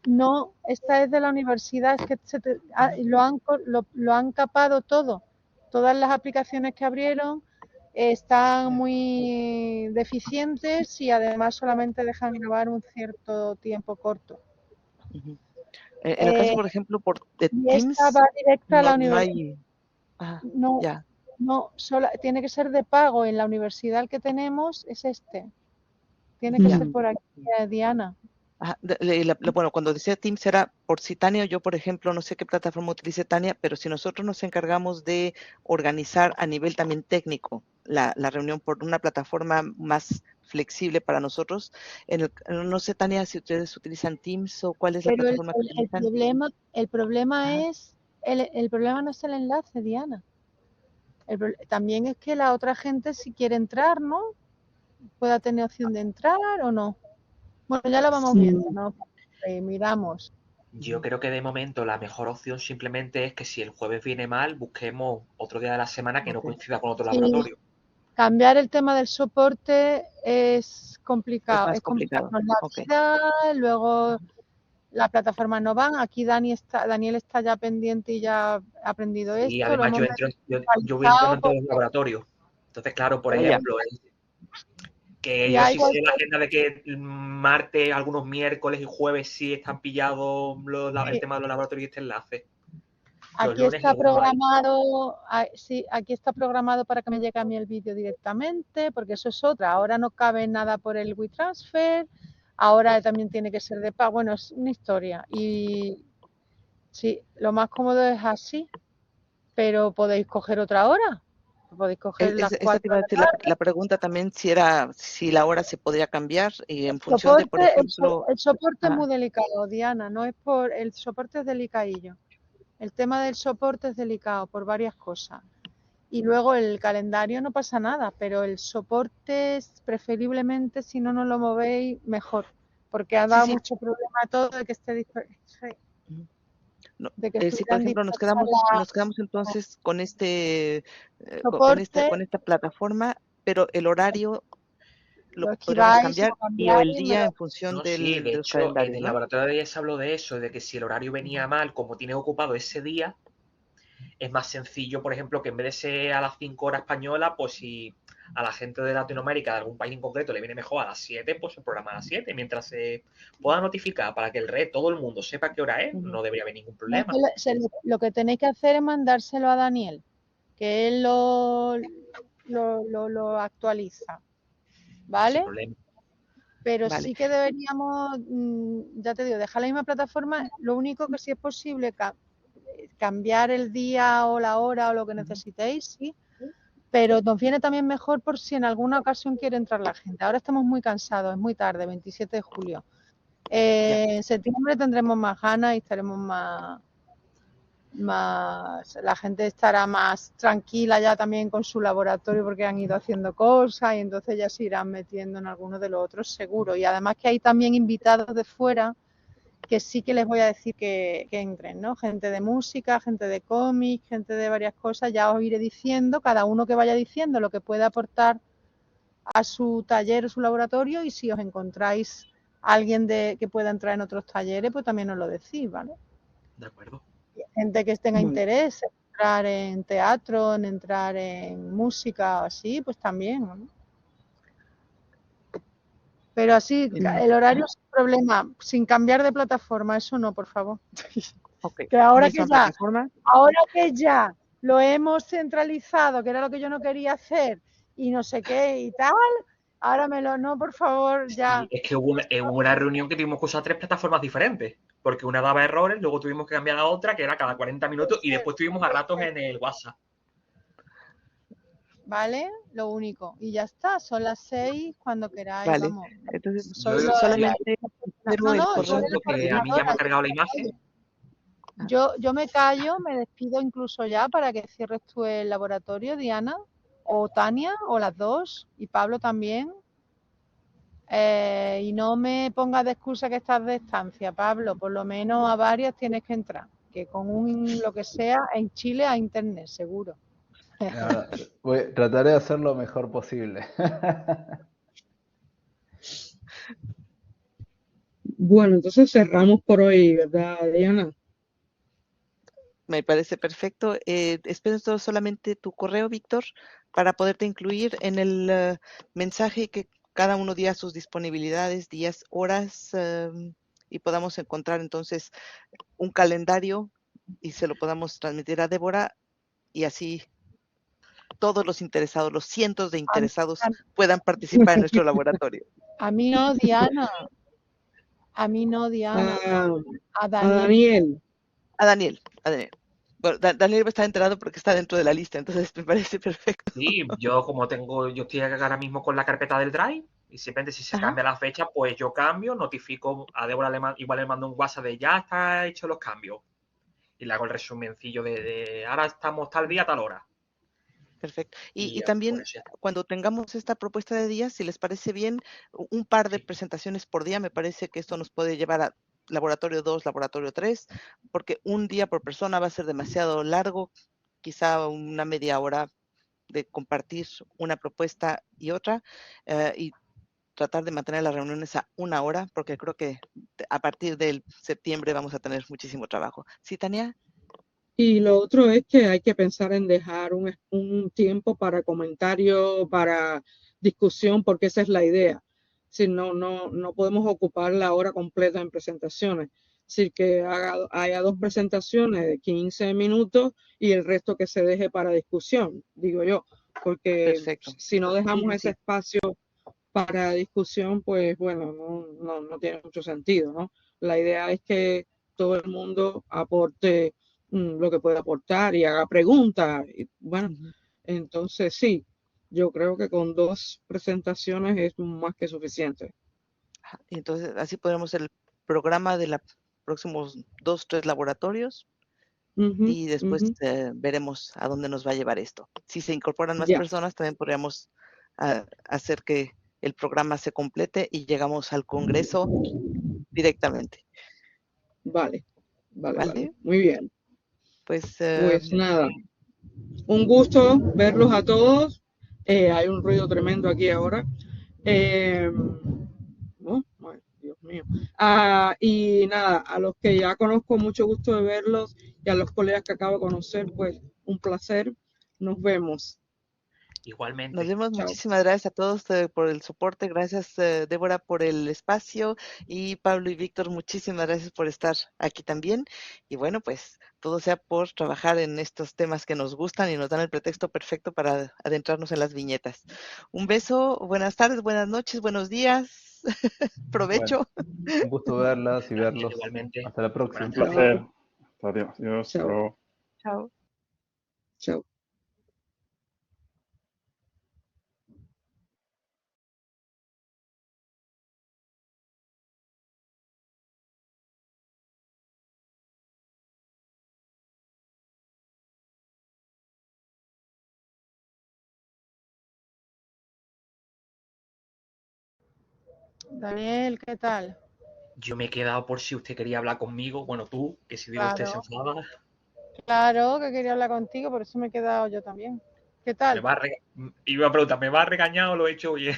no, esta es de la universidad, es que lo han capado todo. Todas las aplicaciones que abrieron están muy deficientes y además solamente dejan grabar un cierto tiempo corto. Ujú. En el caso, por ejemplo, de Y esta Teams, va directa a la no universidad. hay. Ah, No, ya. tiene que ser de pago. En la universidad que tenemos es este. Tiene que Ya. ser por aquí, Diana. Ajá, bueno, cuando decía Teams era por si Tania, yo por ejemplo, no sé qué plataforma utilice Tania, pero si nosotros nos encargamos de organizar a nivel también técnico la reunión por una plataforma más flexible para nosotros, no sé, Tania, si ustedes utilizan Teams o cuál es la Pero plataforma que utilizan. el problema Ajá. es, el problema no es el enlace, Diana. También es que la otra gente si quiere entrar, ¿no? Pueda tener opción de entrar o no. Bueno, ya lo vamos viendo, ¿no? Miramos. Yo creo que de momento la mejor opción simplemente es que si el jueves viene mal, busquemos otro día de la semana que no Ok. coincida con otro Sí, laboratorio. cambiar el tema del soporte es complicado. más Es complicado. complicarnos la Ok. vida, luego las plataformas no van. Aquí Daniel está ya pendiente y ya ha aprendido Y esto. Lo además hemos yo voy entrando actualizado en todos los laboratorios. Entonces, claro, por Ah, ya. ejemplo, que y yo hay sí sé la agenda de que martes, algunos miércoles y jueves sí están pillados el tema de los laboratorios y este enlace. Los Aquí lunes está igual no hay. programado, sí, aquí está programado para que me llegue a mí el vídeo directamente, porque eso es otra. Ahora no cabe nada por el WeTransfer, ahora también tiene que ser de pago. Bueno, es una historia. Y sí, lo más cómodo es así, pero podéis coger otra hora. Podéis coger las Esa te 4 iba a de la decir tarde. la pregunta también si la hora se podría cambiar y en función de, por ejemplo, El soporte es ah, muy delicado, Diana, no es por, el soporte es delicadillo. El tema del soporte es delicado por varias cosas. Y luego el calendario no pasa nada, pero el soporte es preferiblemente, si no nos lo movéis, mejor. Porque ha dado sí, mucho problema a todo de que esté ujú. No, de que si por estuvieran ejemplo dispersas nos quedamos entonces con soporte, con esta plataforma, pero el horario lo lo podríamos esquiváis, cambiar lo o el cambiáis, me día lo... en función No, sí, de del hecho, en calendario, el ¿no? laboratorio de ayer se habló de eso, de que si el horario venía mal, como tienes ocupado ese día, es más sencillo, por ejemplo, que en vez de ser a las 5 horas españolas, pues si a la gente de Latinoamérica, de algún país en concreto, le viene mejor a las 7, pues se programa a las 7. Mientras se pueda notificar para que todo el mundo sepa qué hora es, Ujú. no debería haber ningún No, problema. lo que tenéis que hacer es mandárselo a Daniel, que él lo actualiza, Sin ¿vale? problema. Pero Vale. sí que deberíamos, ya te digo, dejar la misma plataforma. Lo único que si es posible cambiar el día o la hora o lo que necesitéis, sí. Pero nos viene también mejor por si en alguna ocasión quiere entrar la gente. Ahora estamos muy cansados, es muy tarde, 27 de julio. En septiembre tendremos más ganas y estaremos la gente estará más tranquila ya también con su laboratorio porque han ido haciendo cosas y entonces ya se irán metiendo en alguno de los otros seguro. Y además que hay también invitados de fuera que sí que les voy a decir que entren, ¿no? Gente de música, gente de cómic, gente de varias cosas, ya os iré diciendo, cada uno que vaya diciendo lo que puede aportar a su taller o su laboratorio, y si os encontráis alguien que pueda entrar en otros talleres, pues también os lo decís, ¿vale? De acuerdo. Gente que tenga Vale. interés en entrar en teatro, en entrar en música o así, pues también, ¿no? Pero así, el horario sin problema, sin cambiar de plataforma, eso no, por favor. Ok. Que ahora Misma que ya, plataforma. ahora que ya lo hemos centralizado, que era lo que yo no quería hacer, y no sé qué y tal, ahora no, por favor, ya. Sí, es que hubo una reunión que tuvimos que usar 3 plataformas diferentes, porque una daba errores, luego tuvimos que cambiar a otra, que era cada 40 minutos, y después tuvimos a ratos en el WhatsApp. ¿Vale? Lo único. Y ya está, son las 6 cuando queráis, Vale. vamos. Entonces, Soy Yo- solamente quiero el yo correo. soy la Lo que a mí ya me ha coordinadora. cargado la imagen. Yo me callo, me despido incluso ya para que cierres tú el laboratorio, Diana, o Tania, o las dos, y Pablo también. Y no me pongas de excusa que estás de estancia, Pablo, por lo menos a varias tienes que entrar, que con lo que sea, en Chile hay internet, seguro. Ahora, trataré de hacer lo mejor posible. Bueno, entonces cerramos por hoy, ¿verdad, Diana? Me parece perfecto. Espero solamente tu correo, Víctor, para poderte incluir en el mensaje, que cada uno diga sus disponibilidades, días, horas, y podamos encontrar entonces un calendario y se lo podamos transmitir a Débora, y así todos los interesados, los cientos de A mí, interesados, puedan participar en nuestro laboratorio. a mí no, Diana. A mí no, Diana. A, A a Daniel. Daniel. A Daniel. Bueno, Daniel va a estar enterado porque está dentro de la lista, entonces me parece perfecto. Sí, yo estoy ahora mismo con la carpeta del Drive, y simplemente si se Ajá. cambia la fecha, pues yo cambio, notifico a Débora, igual le mando un WhatsApp de ya está hecho los cambios. Y le hago el resumencillo de ahora estamos tal día, tal hora. Perfecto. Y Y por también, eso ya está. cuando tengamos esta propuesta de días, si les parece bien, un par de Sí. presentaciones por día, me parece que esto nos puede llevar a laboratorio 2, laboratorio 3, porque un día por persona va a ser demasiado largo, quizá una media hora de compartir una propuesta y otra, y tratar de mantener las reuniones a una hora, porque creo que a partir del septiembre vamos a tener muchísimo trabajo. ¿Sí, Tania? Y lo otro es que hay que pensar en dejar un tiempo para comentario, para discusión, porque esa es la idea. Si no podemos ocupar la hora completa en presentaciones. Así que haya dos presentaciones de 15 minutos y el resto que se deje para discusión, digo yo, porque Perfecto. si no dejamos Sí, ese sí. espacio para discusión, pues bueno, no tiene mucho sentido, ¿no? La idea es que todo el mundo aporte lo que pueda aportar y haga preguntas. Y, bueno, Ujú. entonces sí, yo creo que con 2 presentaciones es más que suficiente. Ajá. Y entonces así podremos el programa de los próximos 2, 3 laboratorios, Ujú, y después ujú. veremos a dónde nos va a llevar esto. Si se incorporan más Ya, personas, también podríamos hacer que el programa se complete y llegamos al Congreso directamente. vale, ¿Vale? muy bien. Pues Pues nada, un gusto verlos a todos. Hay un ruido tremendo aquí ahora. Eh, Ay, Dios mío. Y nada, a los que ya conozco, mucho gusto de verlos, y a los colegas que acabo de conocer, pues un placer. Nos vemos. nos Igualmente. vemos. Chao. Muchísimas gracias a todos por el soporte. Gracias, Débora, por el espacio. Y Pablo y Víctor, muchísimas gracias por estar aquí también. Y bueno, pues todo sea por trabajar en estos temas que nos gustan y nos dan el pretexto perfecto para adentrarnos en las viñetas. Un beso, buenas tardes, buenas noches, buenos días. Bueno, Provecho. un gusto verlas y Gracias, verlos. igualmente. Hasta la Buenas próxima. Un tardes. placer. Chao. Adiós. Adiós. Hasta Chao. luego. Chao. Chao. Daniel, ¿qué tal? Yo me he quedado por si usted quería hablar conmigo. Bueno, tú, que si digo usted se Claro, enfada. claro que quería hablar contigo, por eso me he quedado yo también. ¿Qué Me tal? va a Iba a preguntar, ¿me va a regañar o lo he hecho bien?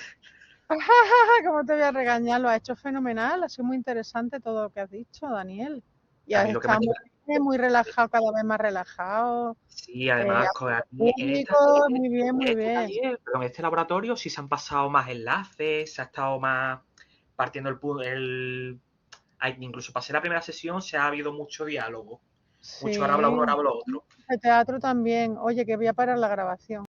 ¿Cómo te voy a regañar? Lo has hecho fenomenal, ha sido muy interesante todo lo que has dicho, Daniel. Y A has mí lo que me ha estado hecho... muy bien, muy relajado, cada vez más relajado. Sí, además, Al público, muy bien, muy en este bien. taller, pero en este laboratorio sí se han pasado más enlaces, se ha estado más partiendo incluso pasé la primera sesión, se ha habido mucho diálogo. Mucho ahora habla uno, Sí, ahora habla otro. de teatro también. Oye, que voy a parar la grabación.